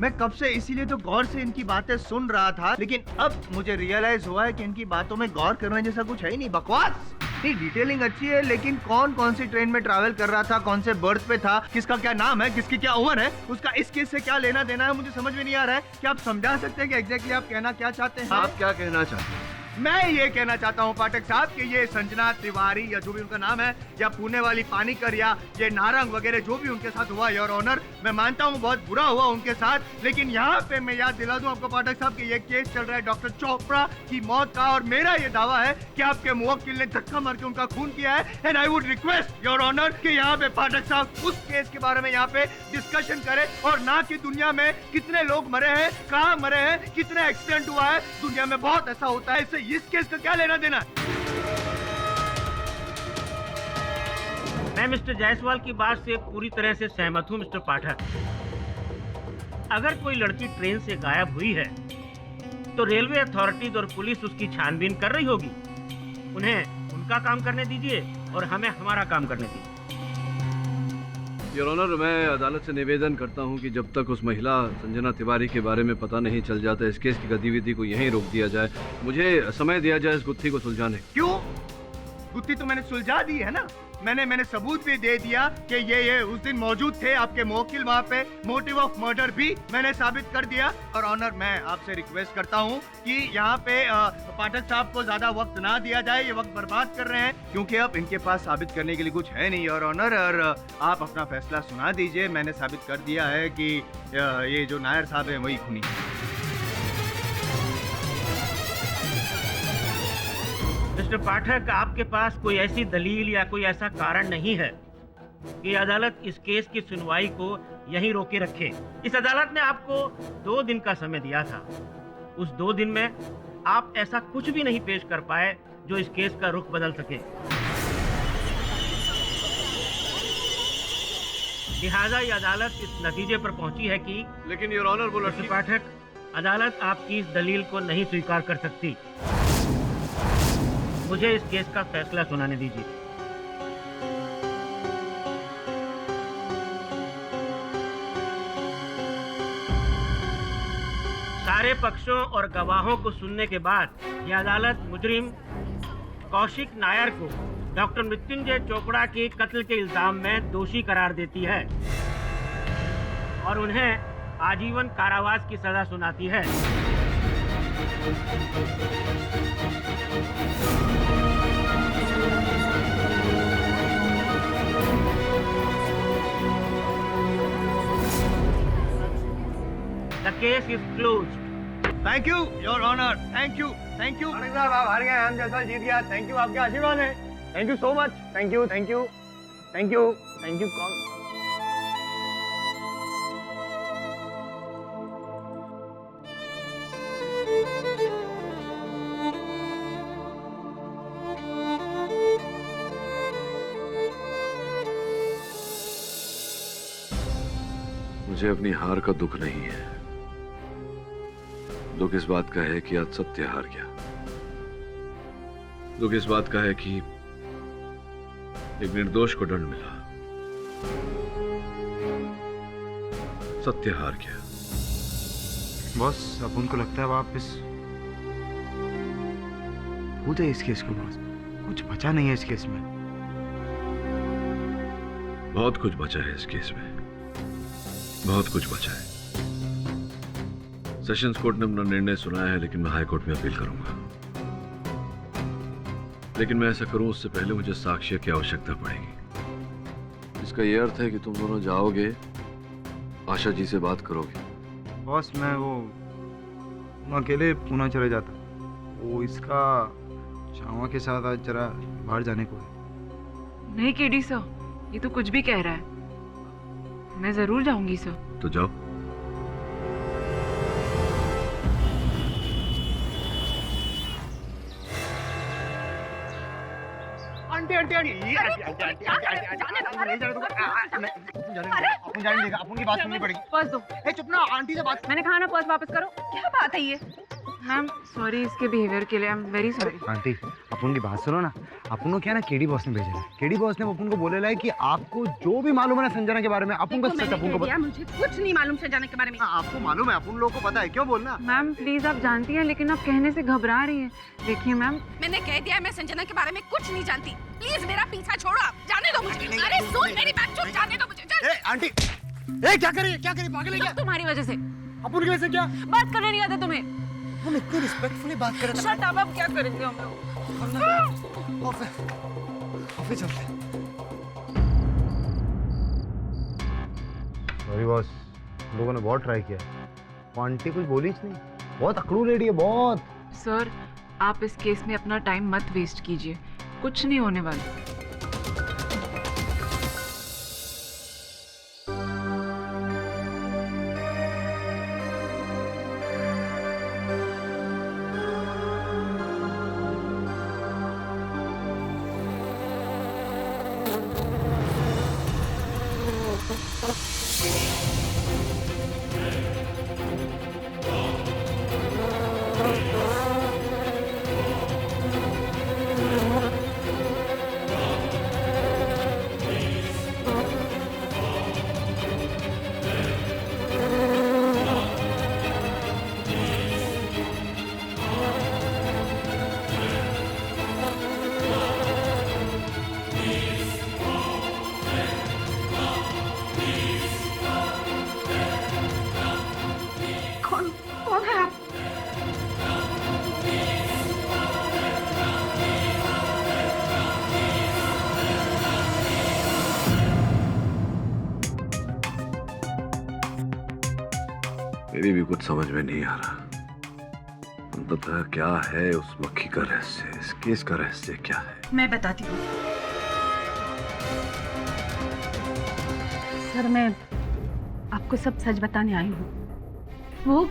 S6: मैं कब से इसीलिए तो गौर से इनकी बातें सुन रहा था, लेकिन अब मुझे रियलाइज हुआ है कि इनकी बातों में गौर करने जैसा कुछ है ही नहीं। बकवास। नहीं, डिटेलिंग अच्छी है, लेकिन कौन सी ट्रेन में ट्रैवल कर रहा था, कौन से बर्थ पे था, किसका क्या नाम है, किसकी क्या उम्र है, उसका इस केस से क्या लेना देना है, मुझे समझ में नहीं आ रहा है। क्या आप समझा सकते हैं कि एग्जैक्टली आप कहना क्या चाहते हैं?
S4: आप क्या कहना चाहते हैं?
S6: मैं ये कहना चाहता हूँ पाठक साहब कि ये संजना तिवारी या जो भी उनका नाम है, या पुणे वाली पानीकर, या ये नारंग वगैरह जो भी उनके साथ हुआ योर ऑनर, मैं मानता हूँ बहुत बुरा हुआ उनके साथ, लेकिन यहाँ पे मैं याद दिला दूं आपको पाठक साहब कि ये केस चल रहा है डॉक्टर चोपड़ा की मौत का, और मेरा ये दावा है कि आपके मुवक्किल ने धक्का मार के उनका खून किया है। And I would request your honour कि यहाँ पे पाठक साहब उस केस के बारे में यहाँ पे डिस्कशन करें, और ना कि दुनिया में कितने लोग मरे हैं, कहाँ मरे हैं, कितने एक्सीडेंट हुआ है। दुनिया में बहुत ऐसा होता है, इससे इस केस का क्या लेना देना है?
S15: मैं मिस्टर जायसवाल की बात से पूरी तरह से सहमत हूँ मिस्टर पाठक। अगर कोई लड़की ट्रेन से गायब हुई है तो रेलवे अथॉरिटीज और पुलिस उसकी छानबीन कर रही होगी। उन्हें उनका काम करने दीजिए और हमें हमारा काम करने दीजिए।
S4: योर ऑनर, मैं अदालत से निवेदन करता हूं कि जब तक उस महिला संजना तिवारी के बारे में पता नहीं चल जाता, इस केस की गतिविधि को यहीं रोक दिया जाए। मुझे समय दिया जाए इस गुत्थी को सुलझाने।
S6: क्यों? गुत्थी तो मैंने सुलझा दी है ना। मैंने सबूत भी दे दिया कि ये उस दिन मौजूद थे। आपके मुवक्किल वहाँ पे मोटिव ऑफ मर्डर भी मैंने साबित कर दिया। और ऑनर, मैं आपसे रिक्वेस्ट करता हूँ कि यहाँ पे पाठक साहब को ज्यादा वक्त ना दिया जाए। ये वक्त बर्बाद कर रहे हैं क्योंकि अब इनके पास साबित करने के लिए कुछ है नहीं। और ऑनर, और आप अपना फैसला सुना दीजिए। मैंने साबित कर दिया है कि ये जो नायर साहब है वही खूनी है।
S15: मिस्टर पाठक, आपके पास कोई ऐसी दलील या कोई ऐसा कारण नहीं है कि अदालत इस केस की सुनवाई को यहीं रोके रखे। इस अदालत ने आपको 2 दिन का समय दिया था। उस 2 दिन में आप ऐसा कुछ भी नहीं पेश कर पाए जो इस केस का रुख बदल सके। लिहाजा ये अदालत इस नतीजे पर पहुंची है कि
S4: लेकिन योर ऑनर, वो
S15: मिस्टर पाठक, अदालत आपकी इस दलील को नहीं स्वीकार कर सकती। मुझे इस केस का फैसला सुनाने दीजिए। सारे पक्षों और गवाहों को सुनने के बाद यह अदालत मुजरिम कौशिक नायर को डॉक्टर मृत्युंजय चोपड़ा के कत्ल के इल्जाम में दोषी करार देती है और उन्हें आजीवन कारावास की सजा सुनाती है। The case is closed.
S6: Thank you your honour, thank you, thank you. साहब, आप हार गए, हम जैसा जीत गया। थैंक यू, आपके आशीर्वाद है। Thank you so much. Thank you, thank you, thank you, thank you.
S4: मुझे अपनी हार का दुख नहीं है। दुख इस बात का है कि आज सत्य हार गया। दुख इस बात का है कि एक निर्दोष को दंड मिला। सत्य हार गया।
S5: बॉस, अब उनको लगता है वापस भूत है इस केस को। बॉस, कुछ बचा नहीं है इस केस में।
S4: बहुत कुछ बचा है इस केस में, बहुत कुछ बचा है। सेशंस कोर्ट ने अपना निर्णय सुनाया है, लेकिन मैं हाई कोर्ट में अपील करूंगा। लेकिन मैं ऐसा करूं उससे पहले मुझे साक्ष्य की आवश्यकता पड़ेगी। इसका यह अर्थ है कि तुम दोनों जाओगे, आशा जी से बात करोगे।
S5: बॉस, मैं अकेले पुणे चले जाता। वो इसका शामा के साथ आज जरा बाहर जाने को है।
S3: नहीं केडी सर, ये तो कुछ भी कह रहा है। मैं जरूर जाऊंगी सर।
S4: तो जाओ।
S6: आंटी, आंटी, आंटी, अपन की बात सुननी पड़ेगी।
S3: पर्स दो।
S6: चुप ना, आंटी से बात।
S3: मैंने कहा ना पर्स वापस करो। क्या बात है ये? मैम सॉरी इसके बिहेवियर के लिए, I am very sorry.
S5: Aunty, अपन की बात सुनो ना। अपन को क्या ना केडी बॉस ने भेजा है। केडी बॉस ने अपन को बोलेला है कि आपको जो भी मालूम है ना संजना के बारे में, अपन को सच अपन को बता।
S13: मुझे कुछ नहीं मालूम संजना के बारे में।
S6: आपको मालूम है, अपन लोगों को पता है, क्यों बोलना?
S3: मैम प्लीज, आप जानती हैं लेकिन आप कहने से घबरा रही हैं। देखिए मैम,
S13: मैंने कह दिया मैं संजना के बारे में कुछ नहीं जानती। प्लीज मेरा पीछा छोड़ो, आप जाने दो मुझे। अरे सुन मेरी बात, चुप जाने दो मुझे।
S6: आंटी, क्या करिए पागल है क्या?
S3: तुम्हारी वजह से।
S6: अपन की वजह से क्या?
S3: बात करने नहीं आता तुम्हें।
S6: हम इतनी रिस्पेक्टफुली बात कर रहे थे।
S3: शट अप, अब क्या करेंगे हम लोग?
S5: ऑफिस चलते। सॉरी बॉस, लोगों ने बहुत ट्राई किया। आंटी कुछ बोली नहीं, बहुत अकड़ू लेडी है बहुत।
S3: सर, आप इस केस में अपना टाइम मत वेस्ट कीजिए, कुछ नहीं होने वाला।
S13: कौन है आप?
S4: मेरी भी कुछ समझ में नहीं आ रहा। अंततः क्या है उस मक्खी का रहस्य, इस केस का रहस्य क्या है?
S13: मैं बताती हूँ सर, मैं आपको सब सच बताने आई हूँ। वो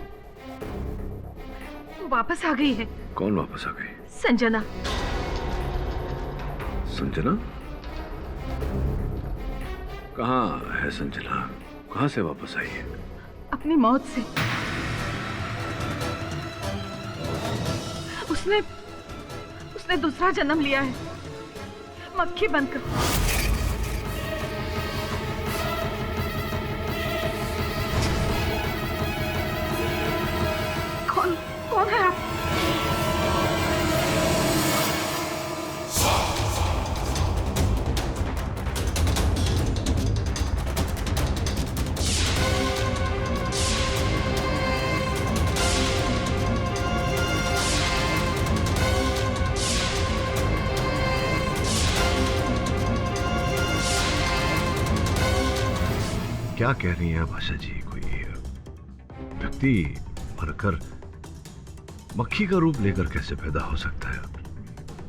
S13: वापस आ गई है।
S4: कौन वापस आ गई?
S13: संजना।
S4: संजना? कहाँ है संजना? कहाँ से वापस आई है?
S13: अपनी मौत से। उसने दूसरा जन्म लिया है, मक्खी बनकर। कौन है आप?
S4: क्या कह रही हैं भाषा जी? कोई व्यक्ति मरकर मक्खी का रूप लेकर कैसे पैदा हो सकता है?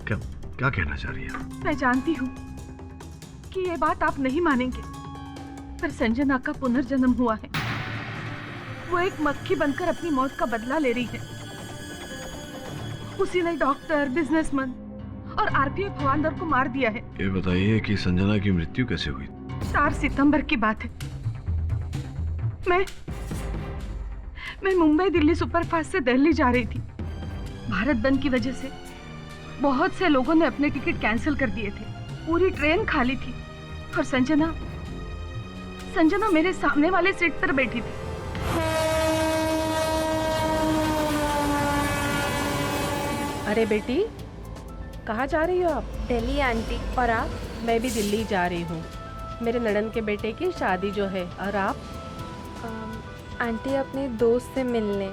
S4: क्या कहना चाह रही हैं?
S13: मैं जानती हूँ कि ये बात आप नहीं मानेंगे, पर संजना का पुनर्जन्म हुआ है। वो एक मक्खी बनकर अपनी मौत का बदला ले रही है। उसी ने डॉक्टर, बिजनेसमैन और आरपीएफ हवलदार को मार दिया है।
S4: ये बताइए कि संजना की मृत्यु कैसे हुई?
S13: 4 सितंबर की बात है। मैं मुंबई दिल्ली सुपरफास्ट से दिल्ली जा रही थी। भारत बंद की वजह से बहुत से लोगों ने अपने टिकट कैंसिल कर दिए थे। पूरी ट्रेन खाली थी और संजना मेरे सामने वाले सीट पर बैठी थी।
S18: अरे बेटी, कहाँ जा रही हो आप?
S19: दिल्ली आंटी।
S18: और आप? मैं भी दिल्ली जा रही हूँ, मेरे ननद के बेटे की शादी जो है। और आप?
S19: आंटी अपने दोस्त से मिलने।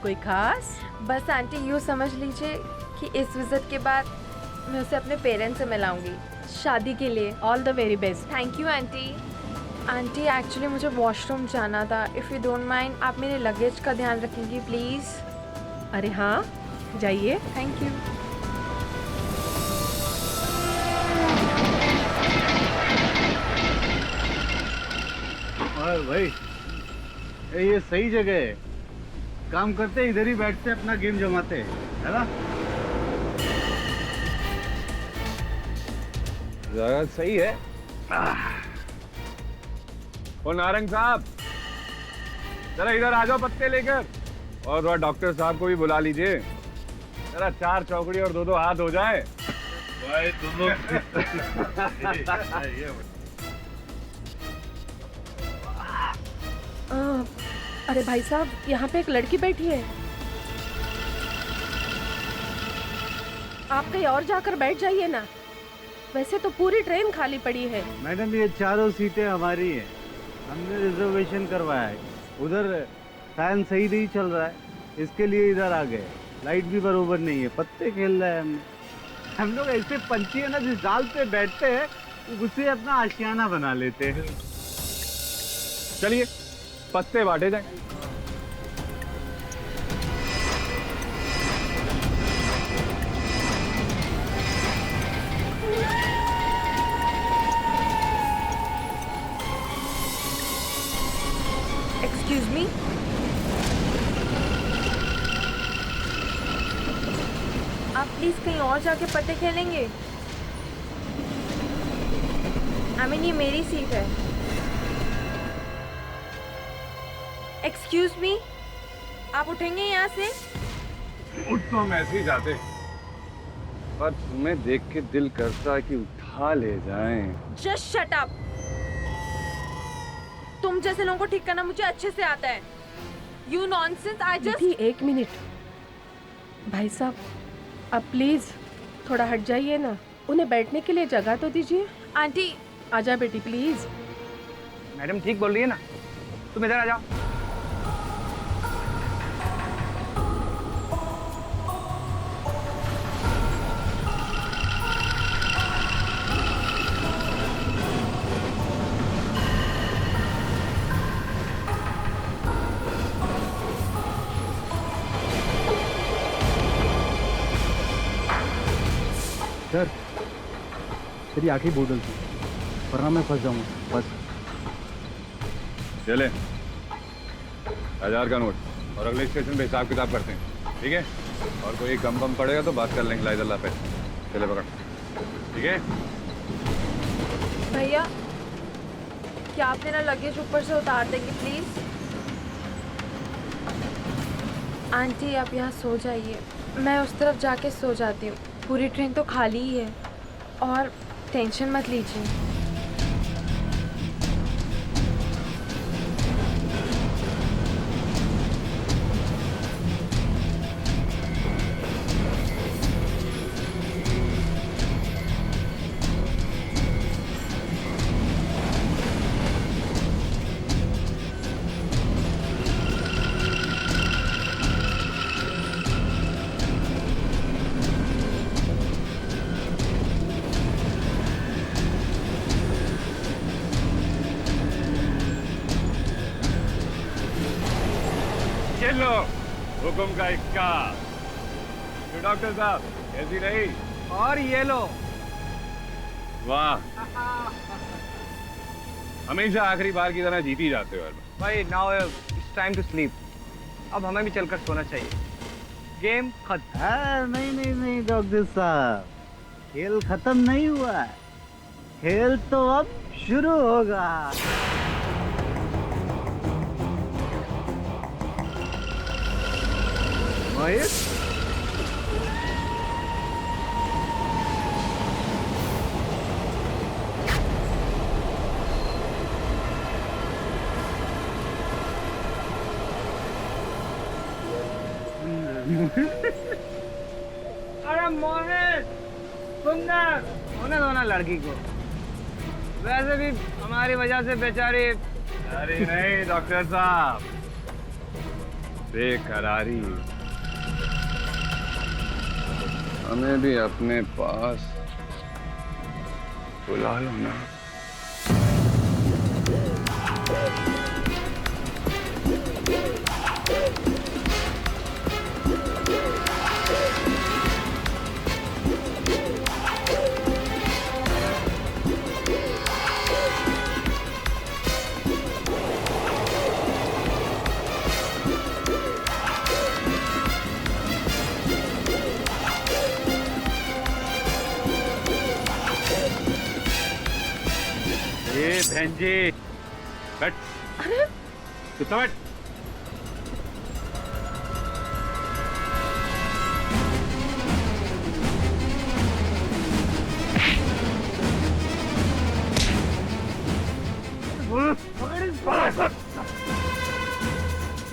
S18: कोई खास?
S19: बस आंटी यूँ समझ लीजिए कि इस विजिट के बाद मैं उसे अपने पेरेंट्स से मिलाऊंगी शादी के लिए।
S18: All the very best.
S19: Thank you aunty. Aunty actually मुझे वॉशरूम जाना था। इफ़ यू डोंट माइंड, आप मेरे लगेज का ध्यान रखेंगी प्लीज़?
S18: अरे हाँ, जाइए।
S19: Thank you.
S17: भाई ये सही जगह है। काम करते इधर ही बैठते अपना गेम जमाते, है ना?
S8: जरा सही है। ओ नारंग साहब, जरा इधर आ जाओ पत्ते लेकर। और वह डॉक्टर साहब को भी बुला लीजिए। जरा 4 चौकड़ी और 2-2 हाथ हो जाए।
S6: भाई तुम लोग
S18: अरे भाई साहब, यहाँ पे एक लड़की बैठी है। आप कहीं और जाकर बैठ जाइए ना। वैसे तो पूरी ट्रेन खाली पड़ी है।
S17: मैडम, ये चारों सीटें हमारी हैं। हमने रिजर्वेशन करवाया है। उधर फैन सही नहीं चल रहा है, इसके लिए इधर आ गए। लाइट भी बरोबर नहीं है, पत्ते खेल रहे हैं। हम लोग ऐसे पंछी है ना, जिस जाल पे बैठते हैं उसे अपना आशियाना बना लेते हैं।
S8: चलिए पत्ते बांटे जाए।
S19: एक्सक्यूज मी, आप प्लीज कहीं और जाके पत्ते खेलेंगे? आई मीन, ये मेरी सीट है। एक्सक्यूज मी, आप उठेंगे यहाँ से?
S8: उठ तो हम ऐसे ही जाते, पर तुम्हें देख के दिल करता है कि उठा ले जाएं।
S19: Just shut up. तुम जैसे लोगों को ठीक करना मुझे अच्छे से आता है। You nonsense. आई जस्ट
S18: एक मिनट भाई साहब, अब प्लीज थोड़ा हट जाइए ना, उन्हें बैठने के लिए जगह तो दीजिए।
S19: आंटी
S18: आजा बेटी प्लीज।
S2: मैडम ठीक बोल रही है ना, तुम इधर आ जाओ।
S17: सर तेरी आंखें बोतल थी, वरना मैं फंस जाऊंगा। बस
S8: चले 1000 का नोट, और अगले स्टेशन पे हिसाब किताब करते हैं, ठीक है? और कोई कम बम पड़ेगा तो बात कर लेंगे। लाइजल्ला पे चले पकड़, ठीक है?
S19: भैया क्या आप मेरा लगेज ऊपर से उतार देंगे प्लीज? आंटी आप यहाँ सो जाइए, मैं उस तरफ जाके सो जाती हूँ। पूरी ट्रेन तो खाली ही है और टेंशन मत लीजिए।
S8: लो हुकुम का इक्का। तो डॉक्टर साहब कैसी रही?
S2: और ये लो।
S8: वाह, हमेशा आखिरी बार की तरह जीत ही जाते हो।
S2: भाई now it's time to sleep, अब हमें भी चलकर सोना चाहिए। गेम खत्म।
S17: नहीं नहीं नहीं डॉक्टर साहब, खेल खत्म नहीं हुआ है, खेल तो अब शुरू होगा।
S2: महेश अरे मोहित सुंदर होने दो ना लड़की को, वैसे भी हमारी वजह से बेचारी।
S8: अरे नहीं डॉक्टर साहब, बेकरारी, हमें भी अपने पास बुला लो ना।
S10: बहन जी बैठ, चुप बैठ।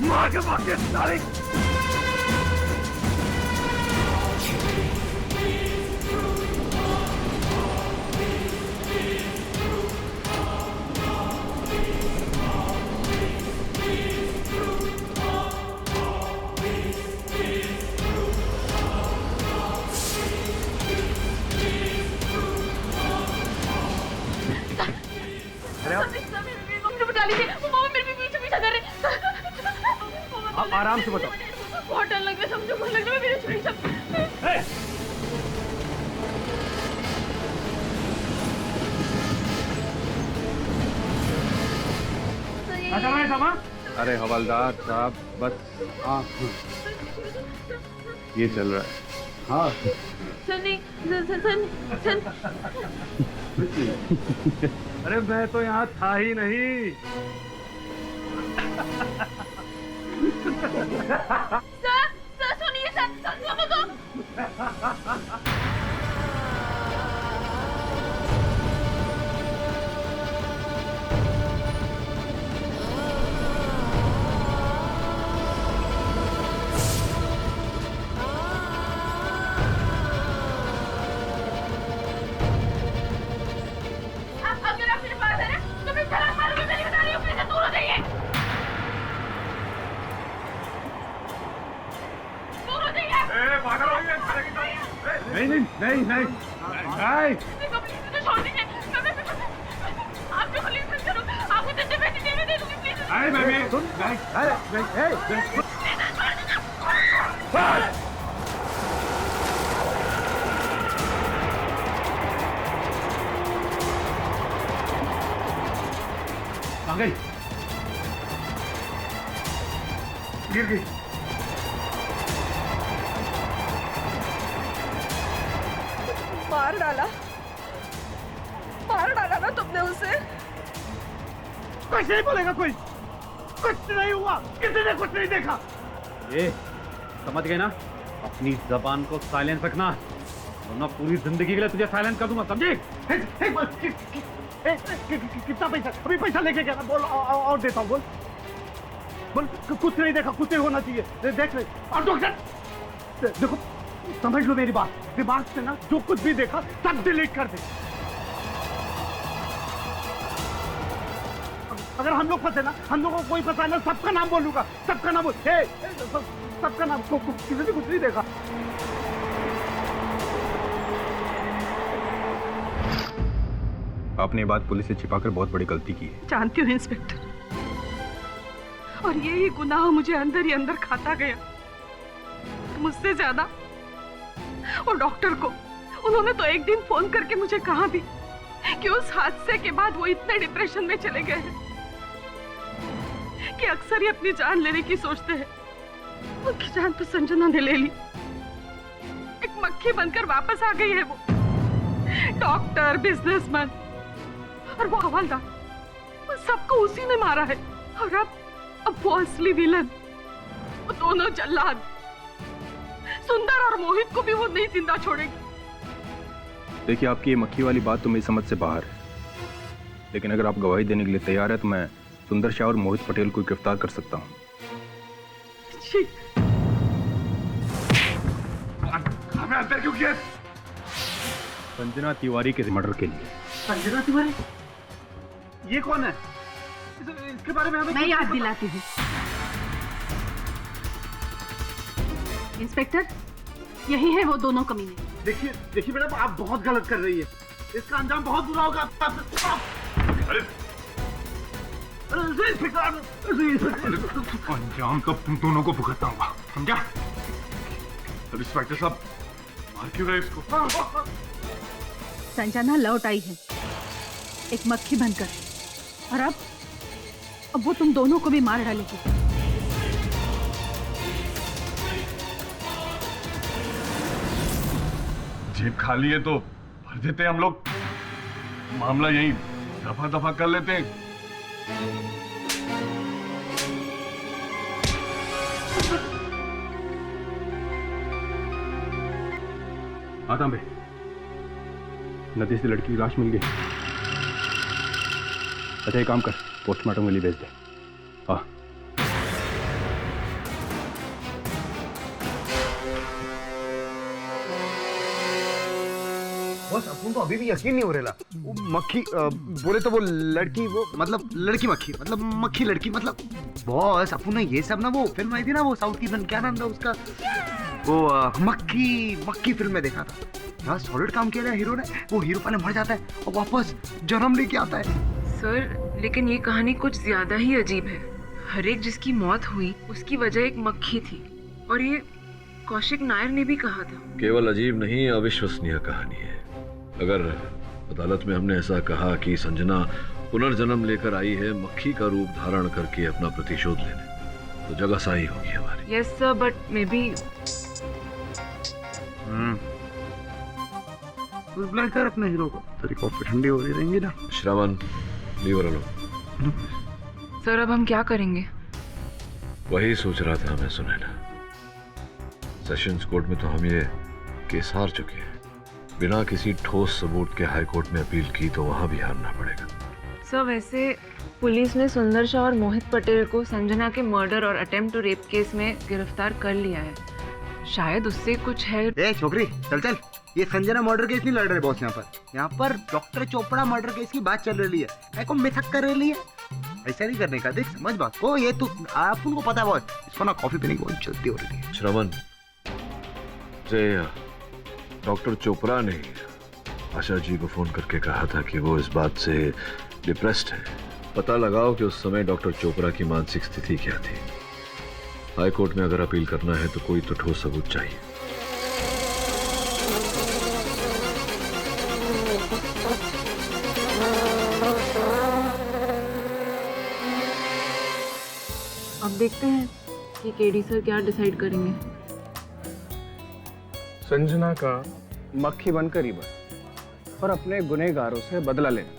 S8: मार के सारे
S2: आप आराम से बताओ।
S18: बहुत डर लग रहा है, समझो मन लग रहा है मेरे छुरी सब।
S8: अरे हवलदार साहब बस, हाँ ये चल रहा है। हाँ
S18: सन
S17: अरे मैं तो यहाँ था ही नहीं।
S18: सर सुनिए सर,
S10: नहीं नहीं नहीं नहीं नहीं
S13: छोड़ दीजिए आप जो पुलिस मत करो, आपको तो मैं दे दूंगी प्लीज।
S10: नहीं बेबी सुन नहीं नहीं आ गई, गिर गई।
S13: मार डाला ना तुमने उसे।
S10: कुछ नहीं बोलेगा कोई, कुछ नहीं हुआ, किसी ने कुछ नहीं देखा। ये समझ गए ना, अपनी जबान को साइलेंस रखना वरना पूरी जिंदगी के लिए तुझे साइलेंस कर दूंगा, समझे? कितना पैसा? अभी पैसा लेके गया, बोल और देता हूँ, बोल बोल। कुछ नहीं देखा, कुछ नहीं होना चाहिए, देख ले। और डॉक्टर देखो, समझ लो मेरी बात, दिमाग से ना जो कुछ भी देखा सब डिलीट कर दे। अगर हम लोग फंसे ना, हम लोगों को कोई फंसा ना, सबका नाम बोलूंगा, सबका नाम बोल, सबका नाम, किसी ने कुछ नहीं देखा।
S20: आपने ये बात पुलिस से छिपाकर बहुत बड़ी गलती की है।
S13: जानती हूँ इंस्पेक्टर, और यही गुनाह मुझे अंदर ही अंदर खाता गया। मुझसे ज्यादा और डॉक्टर को, उन्होंने तो एक दिन फोन करके मुझे कहा भी कि उस हादसे के बाद वो इतने डिप्रेशन में चले गए हैं कि अक्सर ही अपनी जान लेने की सोचते हैं। उनकी जान तो संजना ने ले ली, एक मक्खी बनकर वापस आ गई है वो। डॉक्टर, बिजनेसमैन और वो हवलदार, सबको उसी ने मारा है। और अब वो असली विलन, वो दोनों जल्लाद, सुंदर और मोहित को भी वो नहीं जिंदा छोड़ेगी।
S20: देखिए, आपकी ये मक्खी वाली बात तो मेरी समझ से बाहर है, लेकिन अगर आप गवाही देने के लिए तैयार है तो मैं सुंदर शाह और मोहित पटेल को गिरफ्तार कर सकता हूँ।
S10: हमें अंदर क्यों किया?
S20: संजना तिवारी के मर्डर के लिए।
S10: संजना तिवारी? ये कौन है? इसके बारे में हमें
S18: मैं याद दिलाती हूँ। इंस्पेक्टर, यही है वो दोनों कमीने।
S10: देखिए देखिए मैडम, आप बहुत गलत कर रही है, इसका अंजाम बहुत बुरा होगा।
S20: अंजाम तो तुम दोनों को भुगतना होगा, समझा?
S10: इंस्पेक्टर साहब, मार क्यों रहे इसको?
S18: संजना लौट आई है एक मक्खी बनकर, और अब वो तुम दोनों को भी मार डालेगी।
S4: जेब खाली है तो भर देते हैं हम लोग, मामला यही दफा दफा कर लेते हैं।
S20: आदम भाई, नदी से लड़की की लाश मिल गई। अच्छा, एक काम कर, पोस्टमार्टम के लिए भेज दे। हाँ।
S5: बस अपन को अभी भी यकीन नहीं हो रहा। वो मक्खी बोले तो वो लड़की, वो मतलब लड़की मक्खी, मतलब मक्खी लड़की, मतलब बॉस अपन ने ये सब ना, वो फिल्म आई थी ना, वो साउथ की फिल्म, क्या नाम था उसका, वो मक्खी फिल्म में देखा था। यार सॉलिड काम किया हीरो ने। वो हीरो पहले मर जाता है और वापस जन्म लेके आता है।
S3: सर, लेकिन ये कहानी कुछ ज्यादा ही अजीब है। हर एक जिसकी मौत हुई उसकी वजह एक मक्खी थी, और ये कौशिक नायर ने भी कहा था।
S4: केवल अजीब नहीं, अविश्वसनीय कहानी है। अगर अदालत में हमने ऐसा कहा कि संजना पुनर्जन्म लेकर आई है मक्खी का रूप धारण करके अपना प्रतिशोध लेने, तो जगह सही होगी हमारी।
S3: Yes sir, but may be
S5: बुला कर अपने हीरो को, तेरी कॉफी ठंडी हो रही रहेंगी ना।
S4: श्रवण, लीवर लो।
S3: सर, अब हम क्या करेंगे?
S4: वही सोच रहा था मैं सुनैना। सेशंस कोर्ट में तो हम ये केस हार चुके हैं। बिना किसी ठोस सबूत के हाई कोर्ट में अपील की तो वहां भी हारना पड़ेगा।
S3: सर, वैसे पुलिस ने सुंदर शाह और मोहित पटेल को संजना के मर्डर और अटेम्प्ट टू रेप केस में गिरफ्तार कर लिया है। शायद उससे कुछ है।
S5: ए छोकरी, चल चल, ये संजना मर्डर केस नहीं लड़ रहे बॉस। यहाँ पर डॉक्टर चोपड़ा मर्डर केस की बात चल रही है। ऐको मिथक कर रही है, ऐसा नहीं करने का। देख समझ बात को, ये तो आप उनको पता है बॉस, इसको ना कॉफी पीने की बहुत जल्दी हो रही है।
S4: श्रवण, डॉक्टर चोपड़ा ने आशा जी को फोन करके कहा था कि वो इस बात से डिप्रेस्ड है। पता लगाओ कि उस समय डॉक्टर चोपड़ा की मानसिक स्थिति क्या थी। हाई कोर्ट में अगर अपील करना है तो कोई तो ठोस सबूत चाहिए।
S3: अब देखते हैं कि केडी सर क्या डिसाइड करेंगे।
S11: संजना का मक्खी बनकर ही बन और अपने गुनहगारों से बदला लेना।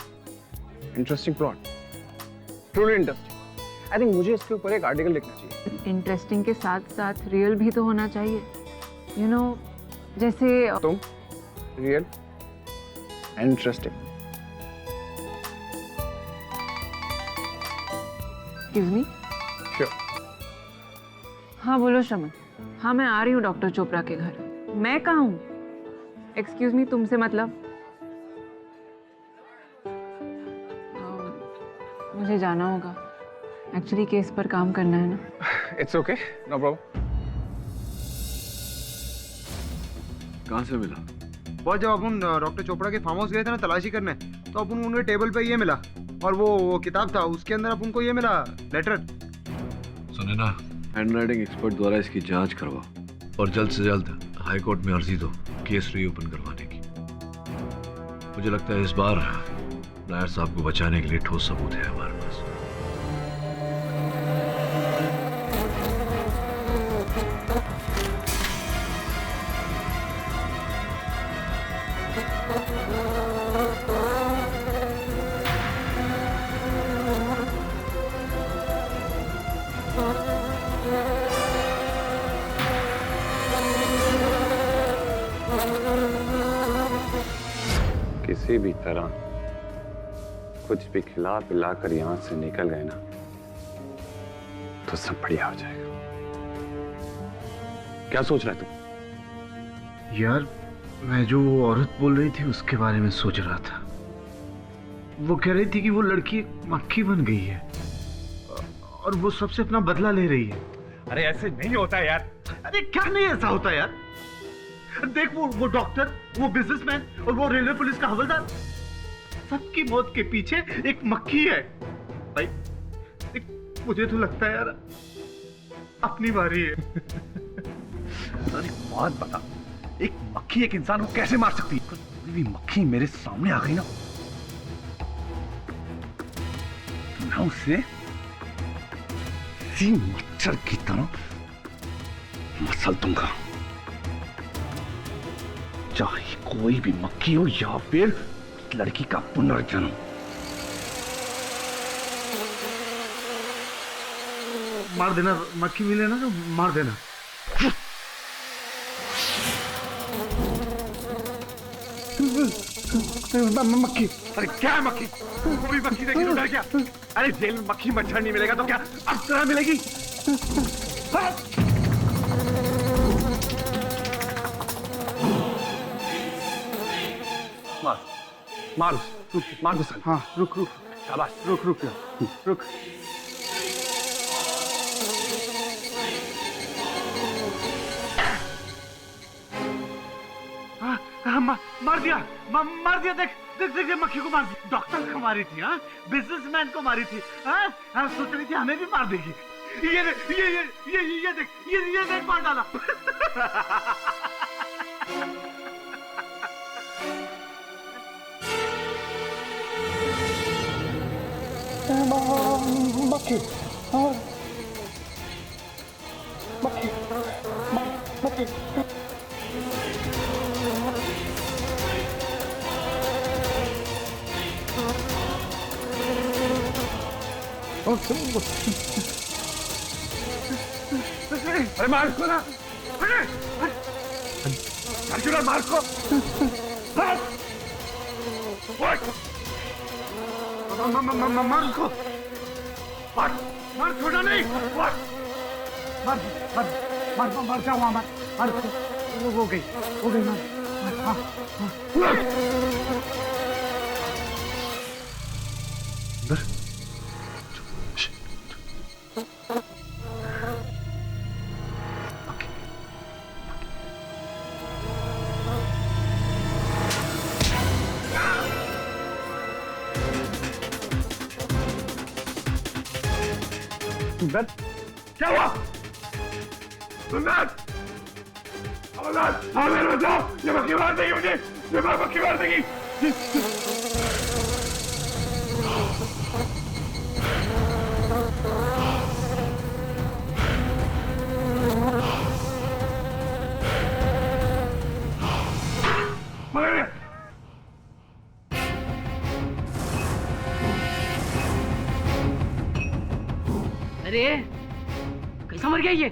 S11: Interesting plot, truly interesting. I think मुझे इसके ऊपर एक आर्टिकल लिखना चाहिए।
S3: इंटरेस्टिंग के साथ साथ रियल भी तो होना चाहिए। यू नो, जैसे
S11: तुम रियल इंटरेस्टिंग।
S3: Excuse me. हाँ बोलो शमन। हाँ मैं आ रही हूँ डॉक्टर चोपड़ा के घर। मैं कहाँ हूँ? एक्सक्यूज मी, तुमसे मतलब? मुझे जाना होगा, एक्चुअली केस पर काम करना है ना।
S11: It's okay, no problem.
S4: कहाँ से मिला?
S5: और जब अपन डॉक्टर चोपड़ा के फार्म हाउस गए थे ना तलाशी करने, तो अपन उनके टेबल पे ये मिला, और वो किताब था, उसके अंदर अपन को ये मिला लेटर।
S4: सुने ना, हैंडराइटिंग एक्सपर्ट द्वारा इसकी जांच करवाओ और जल्द से जल्द हाई कोर्ट में अर्जी दो केस रीओपन करवाने की। मुझे लगता है इस बार नायर साहब को बचाने के लिए ठोस सबूत है हमारे पास।
S8: किसी भी तरह कुछ भी खिला पिला कर यहां से निकल गए ना तो सब बढ़िया हो जाएगा। क्या सोच रहा है तू?
S6: यार मैं जो वो औरत बोल रही थी उसके बारे में सोच रहा था। वो कह रही थी कि वो लड़की एक मक्खी बन गई है और वो सबसे अपना बदला ले रही है।
S10: अरे ऐसे नहीं होता यार।
S6: अरे क्या नहीं ऐसा होता यार? देख वो डॉक्टर, वो बिजनेसमैन और वो रेलवे पुलिस का हवलदार, सबकी मौत के पीछे एक मक्खी है। भाई मुझे तो लगता है यार अपनी बारी है।
S10: अरे बात बता, एक मक्खी एक इंसान को कैसे मार सकती है? कोई भी मक्खी मेरे सामने आ गई ना, मैं उसे इसी मच्छर की तरह मसल दूंगा, चाहे कोई भी मक्खी हो या फिर लड़की का पुनर्जन्म।
S6: मार देना, मक्खी मिले ना तो मार देना।
S10: मक्खी? अरे क्या है मक्खी? कोई मक्खी देखी तो डर गया? अरे जेल में मक्खी मच्छर नहीं मिलेगा तो क्या अब तरह मिलेगी? मार मार दो सर।
S6: हाँ रुक रुक,
S10: शाबाश।
S6: रुक रुक रुक। मार दिया, मार दिया। देख देख देख, मक्खी को मार दिया। डॉक्टर को मारी थी, हाँ, बिजनेसमैन को मारी थी, हाँ, सोच रही थी हमें भी मार देगी। ये देख, ये देख मार डाला।
S10: मक्खी, मक्खी, मक्खी। अरे मार इसको ना, अर्जुन मार इसको।
S6: मार उसको, मार, छोटा नहीं, मार क्या हुआ? मार उसको। हो गई, मार। हाँ।
S10: सुंदर क्या हुआ? सुंदर मेरे बचाओ, ये मक्खी मार देगी मुझे, ये मक्खी मार देगी।
S15: अरे कैसा मर गया ये?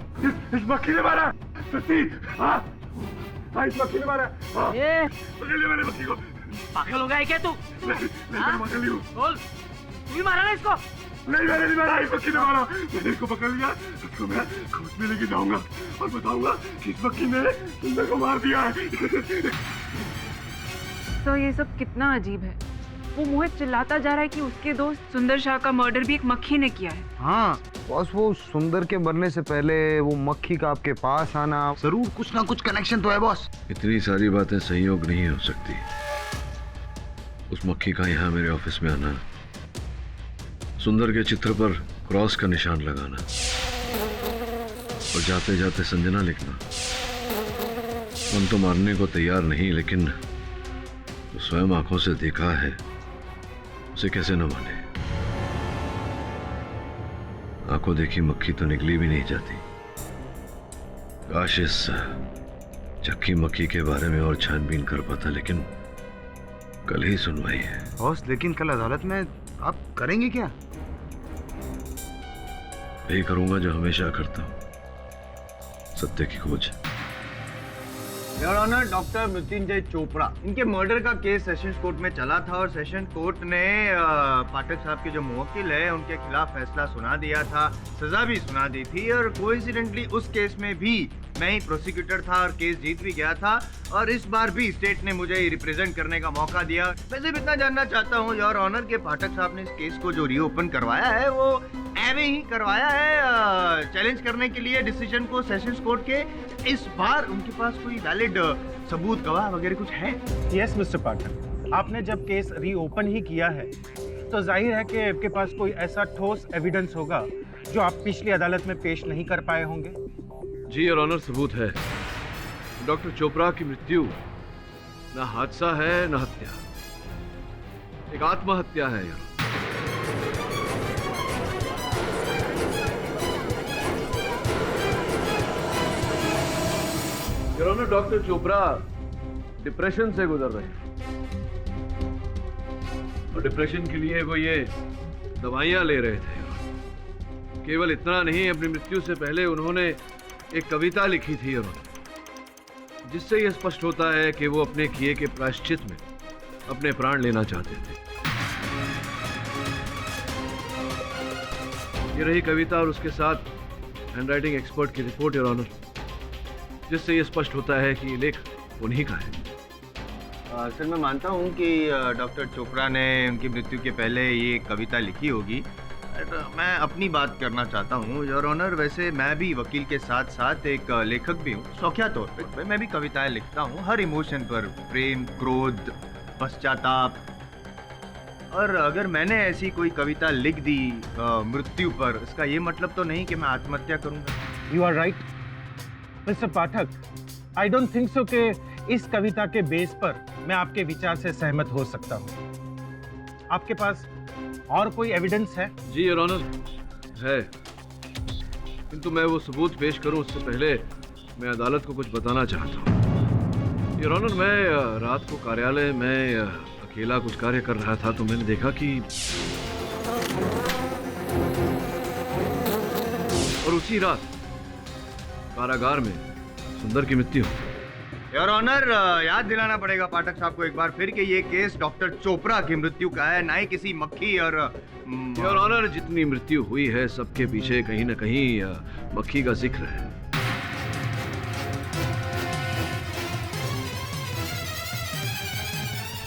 S10: इस मक्खी ने मारा। सच्ची? हाँ, इस मक्खी ने मारा। पकड़ लिया मैंने मक्खी को।
S15: पागल हो गया है क्या तू?
S10: पकड़ ली हूँ।
S15: बोल, तू ही मारा ना इसको?
S10: नहीं, मैंने नहीं मारा, इस मक्खी ने मारा। मैंने इसको पकड़ लिया, इसको मैं खोज में लेके जाऊंगा और बताऊंगा कि इस मक्खी ने सुंदर को मार दिया है।
S3: तो ये सब कितना अजीब है। वो मोहित चिल्लाता जा रहा है कि उसके दोस्त सुंदर शाह का मर्डर भी एक मक्खी ने किया है।
S5: हाँ बॉस, वो सुंदर के मरने से पहले वो मक्खी का आपके पास आना, जरूर कुछ ना कुछ कनेक्शन तो है बॉस।
S4: इतनी सारी बातें संयोग नहीं हो सकती। उस मक्खी का यहाँ मेरे ऑफिस में आना, सुंदर के चित्र पर क्रॉस का निशान लगाना और जाते जाते संजना लिखना। हम तो मारने को तैयार नहीं, लेकिन तो स्वयं आंखों से देखा है, उसे कैसे न माने। आंखों देखी मक्खी तो निकली भी नहीं जाती। काश इस चक्की मक्खी के बारे में और छानबीन कर पाता, लेकिन कल ही सुनवाई है।
S5: बॉस लेकिन कल अदालत में आप करेंगे क्या?
S4: यही करूंगा जो हमेशा करता हूं, सत्य की खोज।
S6: Your honour, doctor Mrityunjay Chopra, इनके मर्डर का केस सेशंस कोर्ट में चला था और सेशन कोर्ट ने पाठक साहब के जो मुवक्किल है उनके खिलाफ फैसला सुना दिया था, सजा भी सुना दी थी। और कोइंसिडेंटली उस केस में भी मैं ही प्रोसिक्यूटर था और केस जीत भी गया था। और इस बार भी स्टेट ने मुझे रिप्रेजेंट करने का मौका दिया। वैसे भी इतना जानना चाहता हूँ योर ऑनर के पाठक साहब ने इस केस को जो रीओपन करवाया है वो एवे ही करवाया है, चैलेंज करने के लिए डिसीजन को सेशंस कोर्ट के। इस बार उनके पास कोई वैलिड सबूत, गवाह वगैरह कुछ है?
S21: यस मिस्टर पाठक, आपने जब केस रीओपन ही किया है तो जाहिर है कि आपके पास कोई ऐसा ठोस एविडेंस होगा जो आप पिछली अदालत में पेश नहीं कर पाए होंगे।
S4: जी योर ऑनर, सबूत है। डॉक्टर चोपड़ा की मृत्यु न हादसा है न हत्या, एक आत्महत्या है। Your honour, doctor Chopra depression से गुजर रहे हैं और डिप्रेशन के लिए वो ये दवाइयां ले रहे थे। केवल इतना नहीं, अपनी मृत्यु से पहले उन्होंने एक कविता लिखी थी जिससे यह स्पष्ट होता है कि वो अपने किए के प्रायश्चित में अपने प्राण लेना चाहते थे। ये रही कविता और उसके साथ हैंडराइटिंग एक्सपर्ट की रिपोर्ट योर ऑनर, जिससे यह स्पष्ट होता है कि ये लेख उन्हीं का है।
S6: सर, मैं मानता हूँ कि डॉक्टर चोपड़ा ने उनकी मृत्यु के पहले ये कविता लिखी होगी। मैं अपनी बात करना चाहता हूँ योर ऑनर। वैसे मैं भी वकील के साथ साथ एक लेखक भी हूँ, शौकिया तौर पे मैं भी कविताएं लिखता हूँ, हर इमोशन पर, प्रेम, क्रोध, पश्चाताप। और अगर मैंने ऐसी कोई कविता लिख दी मृत्यु पर, इसका ये मतलब तो नहीं कि मैं आत्महत्या करूँगा।
S21: You are right mister Pathak, I don't think so कि इस कविता के बेस पर मैं आपके विचार से सहमत हो सकता हूँ। आपके पास और कोई एविडेंस है?
S4: जी योर ऑनर, है, किंतु मैं वो सबूत पेश करूं उससे पहले मैं अदालत को कुछ बताना चाहता हूं। योर ऑनर, मैं रात को कार्यालय में अकेला कुछ कार्य कर रहा था तो मैंने देखा कि और उसी रात कारागार में सुंदर की मृत्यु।
S6: योर ऑनर, याद दिलाना पड़ेगा पाठक साहब को एक बार फिर कि ये केस डॉक्टर चोपड़ा की मृत्यु का है, ना ही किसी मक्खी और
S4: योर ऑनर, जितनी मृत्यु हुई है सबके पीछे कहीं न कहीं मक्खी का जिक्र है।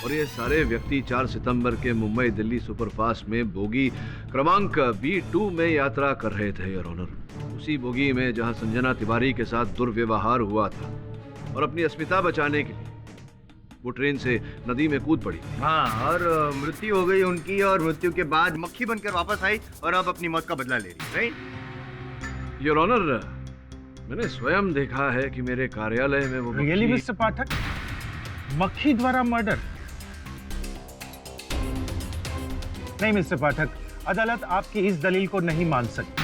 S4: और ये सारे व्यक्ति 4 सितंबर के मुंबई दिल्ली सुपरफास्ट में बोगी क्रमांक B2 में यात्रा कर रहे थे योर ऑनर। उसी बोगी में जहां संजना तिवारी के साथ दुर्व्यवहार हुआ था और अपनी अस्मिता बचाने के लिए वो ट्रेन से नदी में कूद पड़ी।
S6: हाँ, और मृत्यु हो गई उनकी और मृत्यु के बाद मक्खी बनकर वापस आई और अब अपनी मौत का बदला ले रही, राइट?
S4: योर ऑनर, मैंने स्वयं देखा है कि मेरे कार्यालय में वो
S21: रियली मिस्टर पाठक, मक्खी द्वारा मर्डर? नहीं मिस्टर पाठक, अदालत आपकी इस दलील को नहीं मान सकती।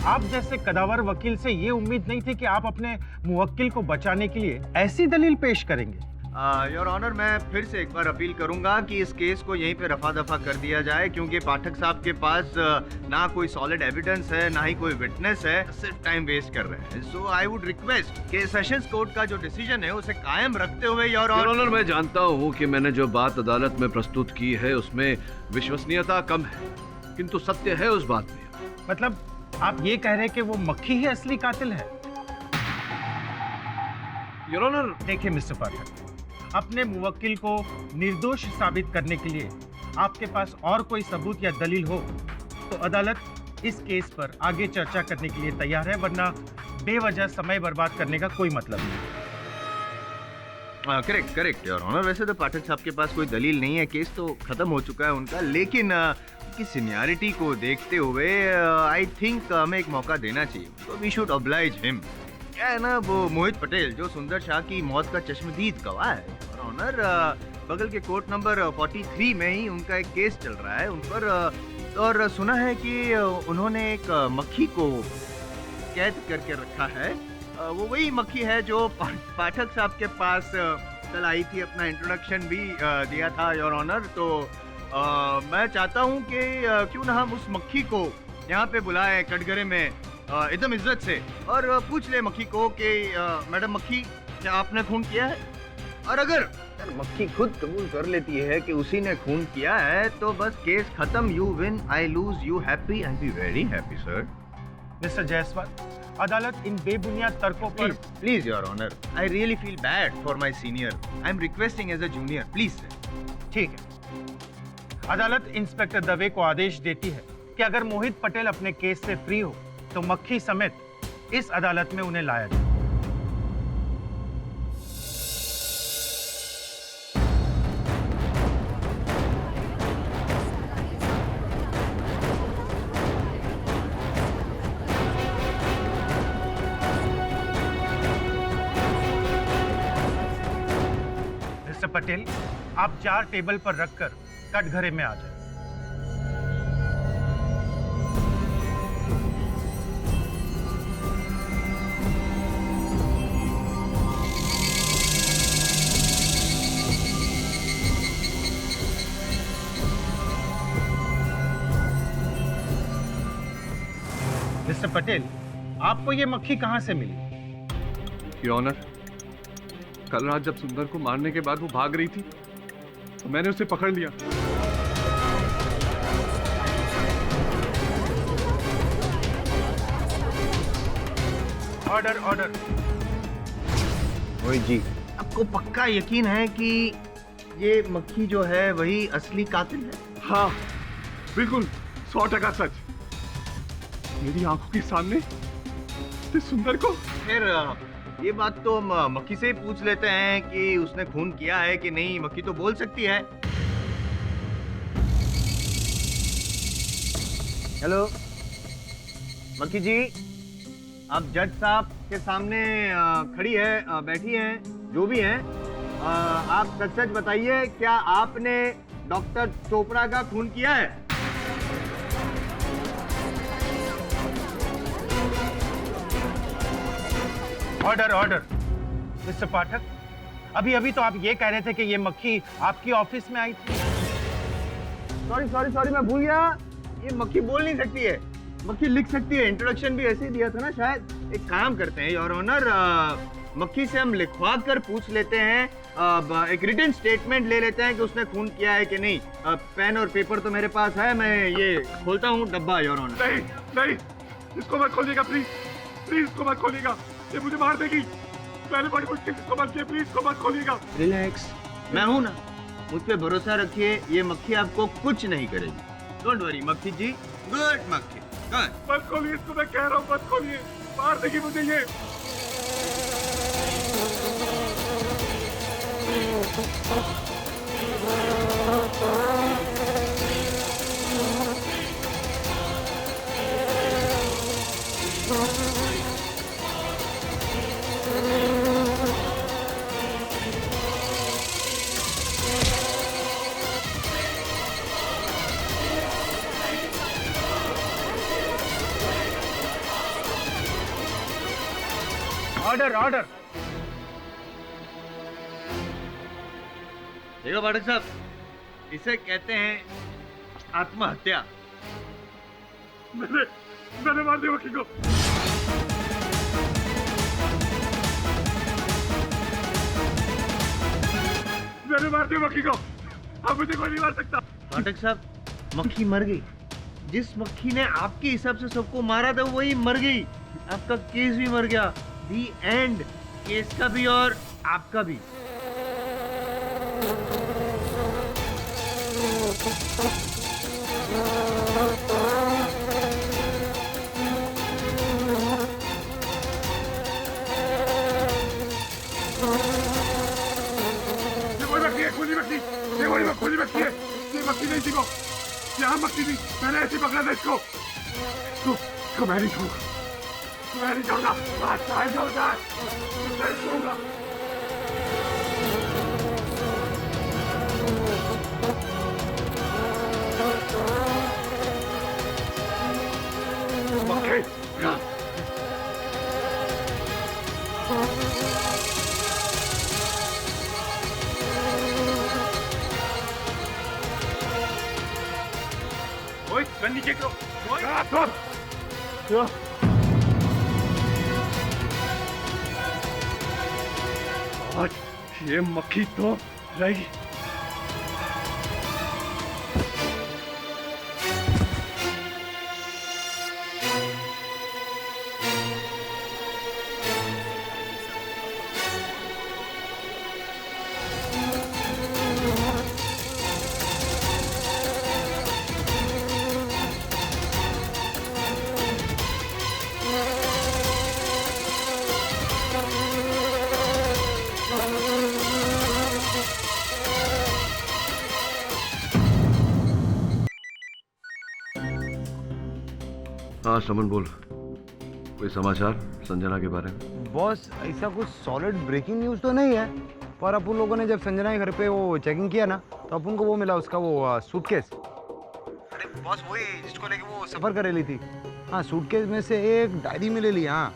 S21: आप जैसे कदावर वकील से ये उम्मीद नहीं थी कि आप अपने मुवक्किल को बचाने के लिए ऐसी दलील पेश करेंगे।
S6: योर ऑनर, मैं फिर से एक बार अपील करूंगा कि इस केस को यहीं पे रफा दफा कर दिया जाए, क्योंकि पाठक साहब के पास ना कोई सॉलिड एविडेंस है, ना ही कोई विटनेस है, सिर्फ टाइम वेस्ट कर रहे हैं। सो आई वुड रिक्वेस्ट कि सेशंस कोर्ट का जो डिसीजन है उसे कायम रखते हुए योर
S4: ऑनर, मैं जानता हूँ कि मैंने जो बात अदालत में प्रस्तुत की है उसमें विश्वसनीयता कम है, किंतु सत्य है उस बात में।
S21: मतलब आप ये कह रहे हैं कि वो मक्खी ही असली कातिल है?
S4: योर ऑनर,
S21: देखिए मिस्टर पाठक, अपने मुवक्किल को निर्दोष साबित करने के लिए आपके पास और कोई सबूत या दलील हो तो अदालत इस केस पर आगे चर्चा करने के लिए तैयार है, वरना बेवजह समय बर्बाद करने का कोई मतलब नहीं।
S6: Correct your honour. वैसे तो पाठक साहब के पास कोई दलील नहीं है, केस तो खत्म हो चुका है उनका, लेकिन उनकी सीनियरिटी को देखते हुए आई थिंक हमें एक मौका देना चाहिए, तो वी शुड ऑब्लाइज हिम। क्या है ना, वो मोहित पटेल जो सुंदर शाह की मौत का चश्मदीद गवाह है और ऑनर, बगल के कोर्ट नंबर 43 में ही उनका एक केस चल रहा है उन पर, और सुना है कि उन्होंने एक मक्खी को कैद करके रखा है। वो वही मक्खी है जो पाठक साहब के पास कल आई थी, अपना इंट्रोडक्शन भी दिया था योर ऑनर। तो मैं चाहता हूँ कि क्यों ना हम उस मक्खी को यहाँ पे बुलाएं कटघरे में एकदम इज्जत से, और पूछ ले मक्खी को कि मैडम मक्खी, क्या आपने खून किया है? और अगर मक्खी खुद कबूल कर लेती है कि उसी ने खून किया है तो बस केस खत्म। You win, I lose, you happy, I be very happy sir.
S21: Mister Jaiswal, अदालत इन बेबुनियाद तर्कों पर
S6: please your honour, I really feel bad for my senior, I am requesting as a junior, please sir.
S21: ठीक है, अदालत inspector Dave को आदेश देती है कि अगर मोहित पटेल अपने केस से फ्री हो तो मक्खी समेत इस अदालत में उन्हें लाया जाए। मिस्टर पटेल, आप 4 टेबल पर रखकर कटघरे में आ जाए। मिस्टर पटेल, आपको ये मक्खी कहां से मिली?
S8: योर ऑनर, कल रात जब सुंदर को मारने के बाद वो भाग रही थी तो मैंने उसे पकड़ लिया।
S21: Order order.
S6: मोहित जी, आपको पक्का यकीन है कि ये मक्खी जो है वही असली कातिल है?
S8: हाँ बिल्कुल, 100% सच। मेरी आंखों के सामने इस सुंदर को।
S6: फिर ये बात तो हम मक्खी से ही पूछ लेते हैं कि उसने खून किया है कि नहीं। मक्खी तो बोल सकती है। हेलो मक्खी जी, आप जज साहब के सामने खड़ी है, बैठी हैं, जो भी हैं, आप सच सच बताइए, क्या आपने डॉक्टर चोपड़ा का खून किया है?
S21: Order order. मिस्टर पाठक, अभी अभी तो आप ये कह रहे थे कि ये मक्खी आपकी ऑफिस में आई थी।
S6: सॉरी, मैं भूल गया। ये मक्खी बोल नहीं सकती है, मक्खी लिख सकती है। इंट्रोडक्शन भी ऐसे ही दिया था ना शायद। एक काम करते हैं योर ऑनर, मक्खी से हम लिखवा कर पूछ लेते हैं, एक रिटन स्टेटमेंट ले लेते हैं कि उसने खून किया है कि नहीं। पेन और पेपर तो मेरे पास है, मैं ये खोलता हूँ डब्बा योर ऑनर।
S8: नहीं, इसको मत खोलिएगा प्लीज, इसको मत खोलिएगा, ये मुझे मार देगी। मैंने बड़ी मुश्किल से इसको बंद किया, प्लीज इसको मत खोलिएगा।
S6: रिलैक्स, मैं हूं ना, मुझ पे भरोसा रखिए, ये मक्खी आपको कुछ नहीं करेगी। डोंट वरी मक्खी जी, गुड मक्खी।
S8: मत खोलिए इसको, मैं कह रहा हूँ मत खोलिए, मार देगी मुझे ये।
S21: Order order.
S6: देखो पाठक साहब, इसे कहते हैं आत्महत्या।
S10: मैंने मार दिया मक्खी को। मैंने मार दिया मक्खी को। अब मुझे कोई नहीं मार सकता।
S6: पाठक साहब, मक्खी मर गई। जिस मक्खी ने आपके हिसाब से सबको मारा था वही मर गई। आपका केस भी मर गया। दी एंड। केस का भी और आपका भी।
S10: खुली मक्खी है। ये मक्खी नहीं थी को। यहाँ मक्खी थी। मैंने ऐसे पकड़ा था इसको। इसको मैं नहीं छोड़ूंगा। मैं नहीं छोड़ूंगा। नहीं छोड़ूंगा। नहीं छोड़ूंगा। मक्खी। गन नीचे करो। आज ये मक्खी तो रहेगी।
S4: हाँ समन बोल, कोई समाचार संजना के बारे में?
S5: बॉस ऐसा कुछ सॉलिड ब्रेकिंग न्यूज़ तो नहीं है, पर अपन लोगों ने जब संजना के घर पे वो चेकिंग किया ना तो अपन को वो मिला, उसका वो सूटकेस। अरे बॉस वही जिसको लेके वो सफर कर रही थी। हाँ सूटकेस में से एक डायरी में ले ली। हाँ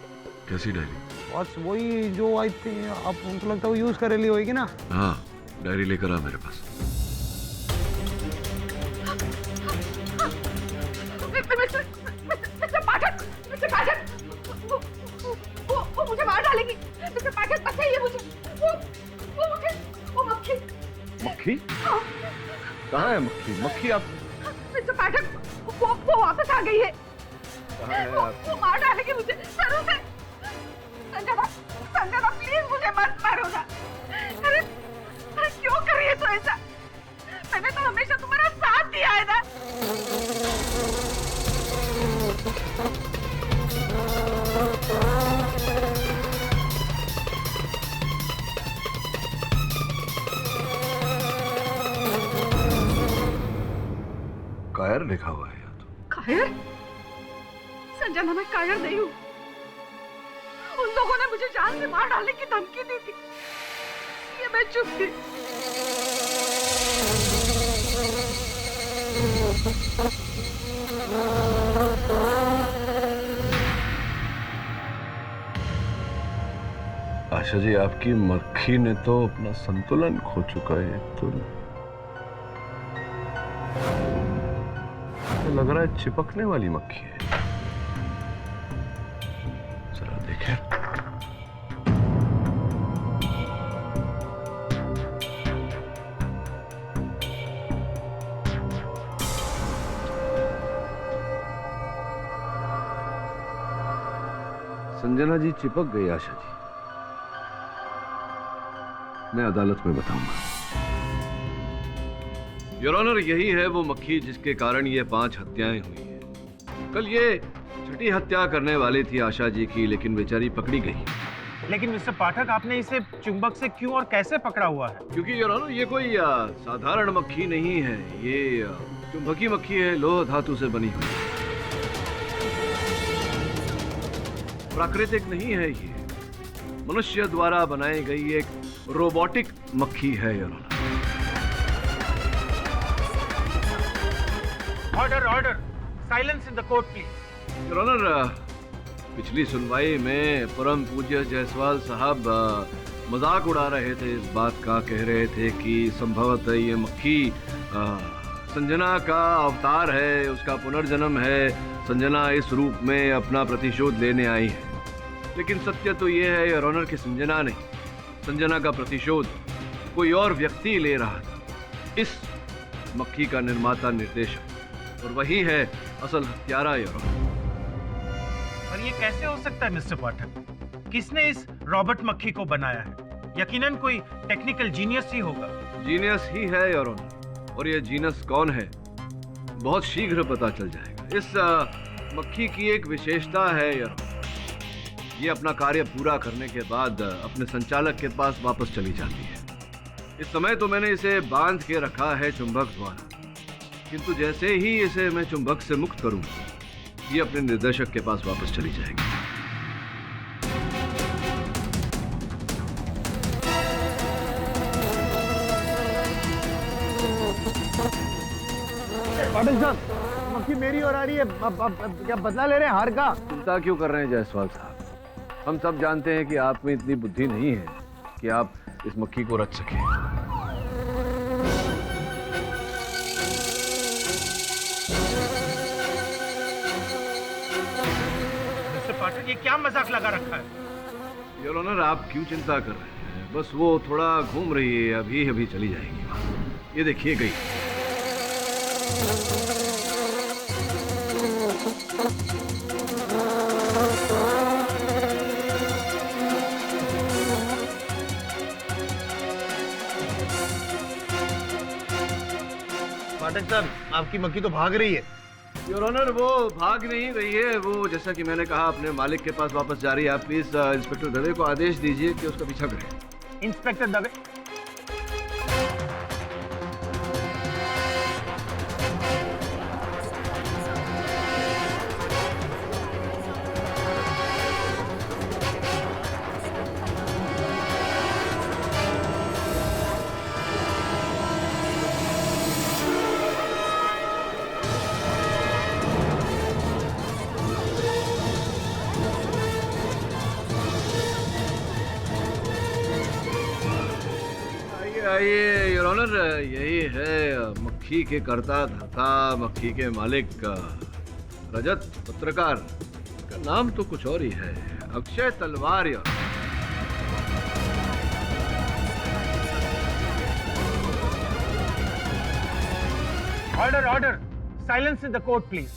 S4: कैसी डायरी?
S5: बॉस वही जो आई थी, आप उनको लगता है वो यूज़ कर ली होगी ना।
S4: हाँ डायरी लेकर आ मेरे पास।
S13: वो मुझे मार डालेगी। मिस्टर पाठक पता है मुझे। वो मक्खी।
S8: मक्खी? कहाँ है मक्खी? मक्खी आप?
S13: मिस्टर पाठक वो वापस आ गई है।
S8: कहाँ है आप?
S13: वो मार डालेगी मुझे जरूर से। संजना प्लीज मुझे मत मारो ना। अरे क्यों कर रही है तो ऐसा? मैंने तो हमेशा तुम्हारा साथ दिया है ना।
S4: कायर लिखा हुआ है यहाँ तो।
S13: कायर? संजना मैं कायर नहीं हूँ। उन लोगों ने मुझे जान से मार डालने की धमकी दी थी, ये मैं चुप थी।
S4: आशा जी आपकी मक्खी ने तो अपना संतुलन खो चुका है। तो लग रहा है चिपकने वाली मक्खी है। जरा देखें। संजना जी चिपक गई आशा जी। मैं अदालत में बताऊंगा। योर ऑनर, यही है वो मक्खी जिसके कारण ये 5 हत्याएं हुई हैं। कल ये छठी हत्या करने वाली थी आशा जी की, लेकिन बेचारी पकड़ी गई।
S21: लेकिन मिस्टर पाठक आपने इसे चुंबक से क्यों और कैसे पकड़ा हुआ है?
S4: क्योंकि योर ऑनर ये कोई साधारण मक्खी नहीं है, ये चुंबकी मक्खी है, लोह धातु से बनी हुई। प्राकृतिक नहीं है, ये मनुष्य द्वारा बनाई गई एक रोबोटिक मक्खी है your honour.
S21: Order order, silence in the court please.
S4: Your honour, पिछली सुनवाई में परम पूज्य जायसवाल साहब मजाक उड़ा रहे थे, इस बात का कह रहे थे कि संभवतः ये मक्खी संजना का अवतार है, उसका पुनर्जन्म है, संजना इस रूप में अपना प्रतिशोध लेने आई है। लेकिन सत्य तो ये है योर ऑनर कि संजना नहीं, संजना का प्रतिशोध कोई और व्यक्ति ले रहा था, इस मक्खी का निर्माता निर्देशक, और वही है असल हत्यारा योर ऑनर।
S21: पर ये कैसे हो सकता है मिस्टर पाठक? किसने इस रॉबर्ट मक्खी को बनाया है? यकीनन कोई टेक्निकल जीनियस ही होगा।
S4: जीनियस ही है योर ऑनर, और ये जीनियस कौन है बहुत शीघ्र पता चल जाएगा। इस मक्खी की एक विशेषता है योर ऑनर, ये अपना कार्य पूरा करने के बाद अपने संचालक के पास वापस चली जाती है। इस समय तो मैंने इसे बांध के रखा है चुंबक द्वारा, किंतु जैसे ही इसे मैं चुंबक से मुक्त करूंगा, ये अपने निर्देशक के पास वापस चली जाएगी।
S5: पाटिल साहब, मक्खी मेरी ओर आ रही है। अब क्या बदला ले रहे हैं हार का?
S4: चिंता क्यों कर रहे हैं जायसवाल साहब? हम सब जानते हैं कि आप में इतनी बुद्धि नहीं है कि आप इस मक्खी को रच सकें।
S21: मिस्टर पाठक, ये क्या मजाक लगा रखा है?
S4: योर ऑनर, आप क्यों चिंता कर रहे हैं? बस वो थोड़ा घूम रही है, अभी अभी चली जाएगी। ये देखिए गई।
S6: पाठक साहब, आपकी मक्खी तो भाग रही है।
S4: योर ऑनर, वो भाग नहीं रही है, वो जैसा कि मैंने कहा अपने मालिक के पास वापस जा रही है। आप प्लीज इंस्पेक्टर दवे को आदेश दीजिए कि उसका पीछा करें।
S21: इंस्पेक्टर दवे।
S4: आइए योर ऑनर, यही है मक्खी के कर्ता धर्ता, मक्खी के मालिक रजत पत्रकार। का नाम तो कुछ और ही है, Akshay Talwar. Your
S21: order order, silence in the court please.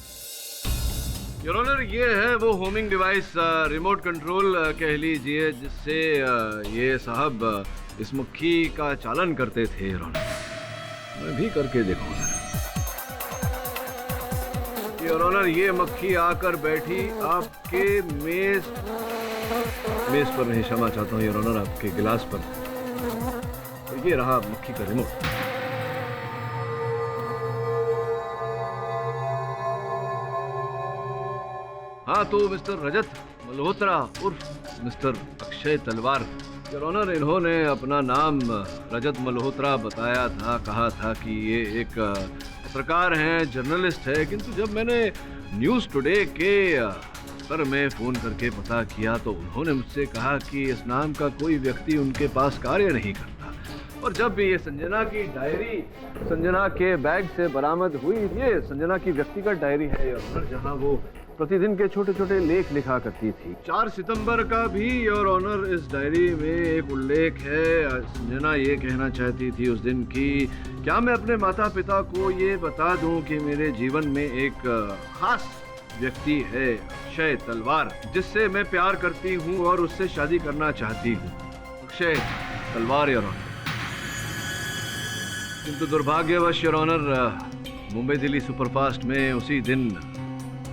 S4: Your honour, ये है वो होमिंग डिवाइस, रिमोट कंट्रोल कह लीजिए, जिससे ये साहब इस मक्खी का चालन करते थे। योर ऑनर, मैं भी करके देखूंगा। योर ऑनर, ये मक्खी आकर बैठी आपके मेज पर नहीं, क्षमा चाहता हूँ योर ऑनर, आपके गिलास पर। तो ये रहा मक्खी का रिमोट। हाँ, तो मिस्टर रजत मल्होत्रा उर्फ mister Akshay Talwar, your honour, इन्होंने अपना नाम रजत मल्होत्रा बताया था, कहा था कि ये एक पत्रकार हैं, जर्नलिस्ट है। किंतु जब मैंने न्यूज़ टुडे के पर में फ़ोन करके पता किया तो उन्होंने मुझसे कहा कि इस नाम का कोई व्यक्ति उनके पास कार्य नहीं करता। और जब भी ये संजना की डायरी संजना के बैग से बरामद हुई, ये संजना की व्यक्तिगत डायरी है योर ऑनर, जहाँ वो प्रतिदिन के छोटे छोटे लेख लिखा करती थी। 4 सितंबर का भी योर ऑनर इस डायरी में एक उल्लेख है। संजना ये कहना चाहती थी उस दिन कि क्या मैं अपने माता पिता को ये बता दूं कि मेरे जीवन में एक खास व्यक्ति है, अक्षय तलवार, जिससे मैं प्यार करती हूं और उससे शादी करना चाहती हूं। Akshay Talwar your honour. किंतु दुर्भाग्यवश your honour, Mumbai Delhi superfast में उसी दिन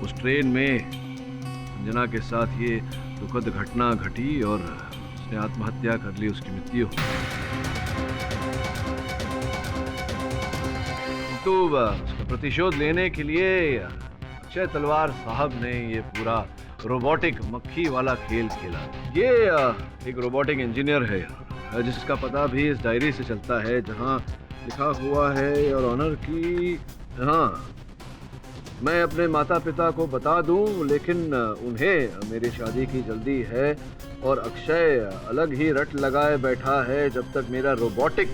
S4: उस ट्रेन में संजना के साथ ये दुखद घटना घटी और उसने आत्महत्या कर ली, उसकी मृत्यु। तो उसका प्रतिशोध लेने के लिए अक्षय तलवार साहब ने ये पूरा रोबोटिक मक्खी वाला खेल खेला। ये एक रोबोटिक इंजीनियर है जिसका पता भी इस डायरी से चलता है, जहाँ लिखा हुआ है योर ऑनर की, हाँ, मैं अपने माता पिता को बता दूं, लेकिन उन्हें मेरी शादी की जल्दी है और अक्षय अलग ही रट लगाए बैठा है। जब तक मेरा रोबोटिक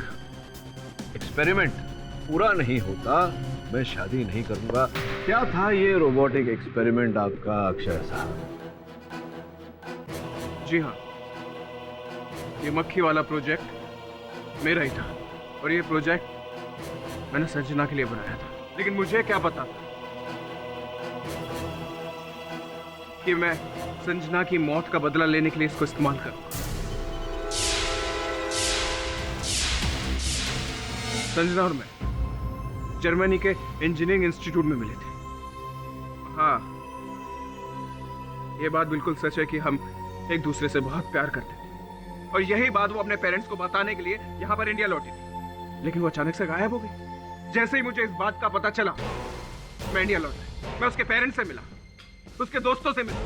S4: एक्सपेरिमेंट पूरा नहीं होता मैं शादी नहीं करूंगा। क्या था ये रोबोटिक एक्सपेरिमेंट आपका अक्षय साहब?
S11: जी हाँ, ये मक्खी वाला प्रोजेक्ट मेरा ही था और ये प्रोजेक्ट मैंने संजना के लिए बनाया था। लेकिन मुझे क्या पता था कि मैं संजना की मौत का बदला लेने के लिए इसको इस्तेमाल करूंगा। संजना और मैं जर्मनी के इंजीनियरिंग इंस्टीट्यूट में मिले थे। हाँ, ये बात बिल्कुल सच है कि हम एक दूसरे से बहुत प्यार करते थे और यही बात वो अपने पेरेंट्स को बताने के लिए यहाँ पर इंडिया लौटी थी। लेकिन वो अचानक से गायब हो गई। जैसे ही मुझे इस बात का पता चला मैं इंडिया लौटा। मैं उसके पेरेंट्स से मिला, उसके दोस्तों से मिला,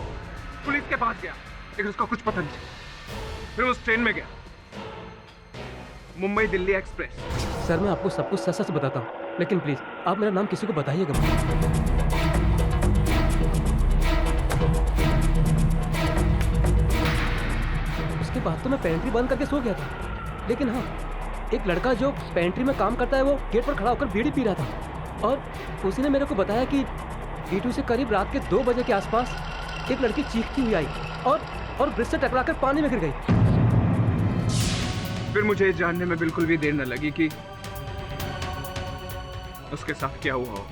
S11: पुलिस के पास गया, लेकिन उसका कुछ पता नहीं चला। फिर उस ट्रेन में गया, मुंबई दिल्ली एक्सप्रेस।
S14: सर मैं आपको सब कुछ सच सच बताता हूँ, लेकिन प्लीज आप मेरा नाम किसी को बताइएगा मत। उसके बाद तो मैं पेंट्री बंद करके सो गया था, लेकिन हाँ, एक लड़का जो पेंट्री में काम करता है वो गेट पर खड़ा होकर बीड़ी पी रहा था और उसी ने मेरे को बताया कि D2 से करीब रात के 2 बजे के आसपास एक लड़की चीखती हुई आई और ब्रिज से टकराकर पानी में गिर गई।
S11: फिर मुझे ये जानने में बिल्कुल भी देर न लगी कि उसके साथ क्या हुआ हो।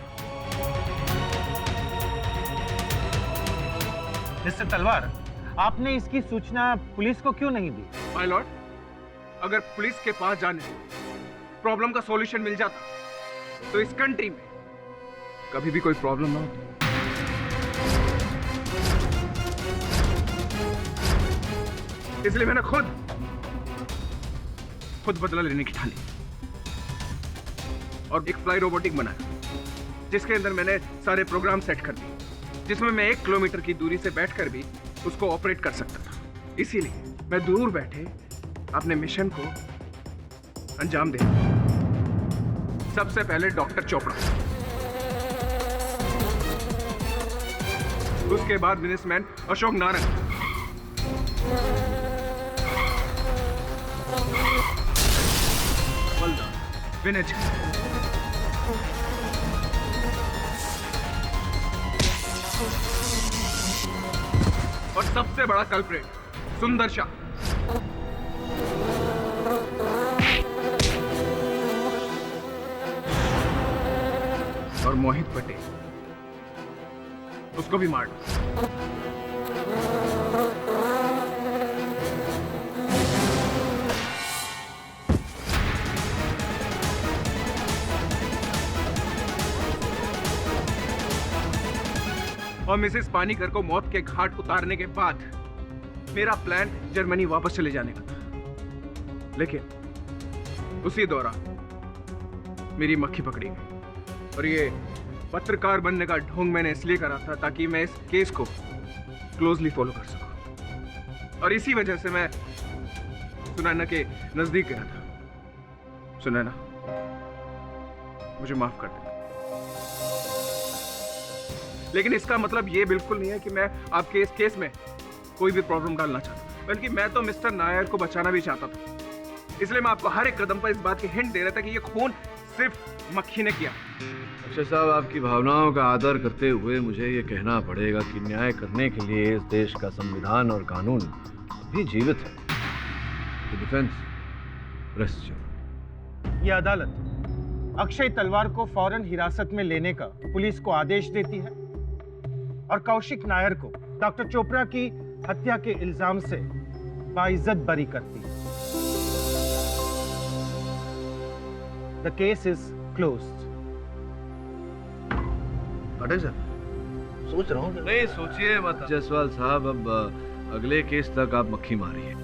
S21: मिस्टर तलवार, आपने इसकी सूचना पुलिस को क्यों नहीं दी?
S11: माय लॉर्ड, अगर पुलिस के पास जाने से प्रॉब्लम का सॉल्यूशन मिल जाता तो इस कंट्री में कभी भी कोई प्रॉब्लम ना होती। इसलिए मैंने खुद बदला लेने की ठानी और एक फ्लाई रोबोटिक बनाया जिसके अंदर मैंने सारे प्रोग्राम सेट कर दिए, जिसमें मैं 1 किलोमीटर की दूरी से बैठकर भी उसको ऑपरेट कर सकता था। इसीलिए मैं दूर बैठे अपने मिशन को अंजाम दे। सबसे पहले डॉक्टर चोपड़ा, उसके बाद बिजनेसमैन अशोक नारंग, विनय जी, और सबसे बड़ा कल्प्रेट सुंदर शाह। और मोहित पटेल, उसको भी मार दो। और मिसेस पानीकर को मौत के घाट उतारने के बाद मेरा प्लान जर्मनी वापस चले जाने का था, लेकिन उसी दौरान मेरी मक्खी पकड़ी गई। और ये पत्रकार बनने का ढोंग मैंने इसलिए करा था ताकि मैं इस केस को क्लोजली फॉलो कर सकूं। और इसी वजह से मैं सुनैना के नजदीक गया था। सुनैना, मुझे माफ कर दे, लेकिन इसका मतलब ये बिल्कुल नहीं है कि मैं आपके इस केस में कोई भी प्रॉब्लम डालना चाहता, बल्कि मैं तो मिस्टर नायर को बचाना भी चाहता था। इसलिए मैं आपको हर एक कदम पर इस बात की हिंट दे रहा था कि ये खून सिर्फ मक्खी ने किया।
S4: अक्षय साहब, आपकी भावनाओं का आदर करते हुए मुझे ये कहना पड़ेगा कि न्याय करने के लिए इस देश का संविधान और कानून भी जीवित है। Defence rest.
S21: यह अदालत अक्षय तलवार को फौरन हिरासत में लेने का पुलिस को आदेश देती है और कौशिक नायर को डॉक्टर चोपड़ा की हत्या के इल्जाम से बाइज्जत बरी करती है। The case is closed.
S4: अटक सर, सोच रहा हूँ। नहीं सोचिए मत जायसवाल साहब, अब अगले केस तक आप मक्खी मारिए।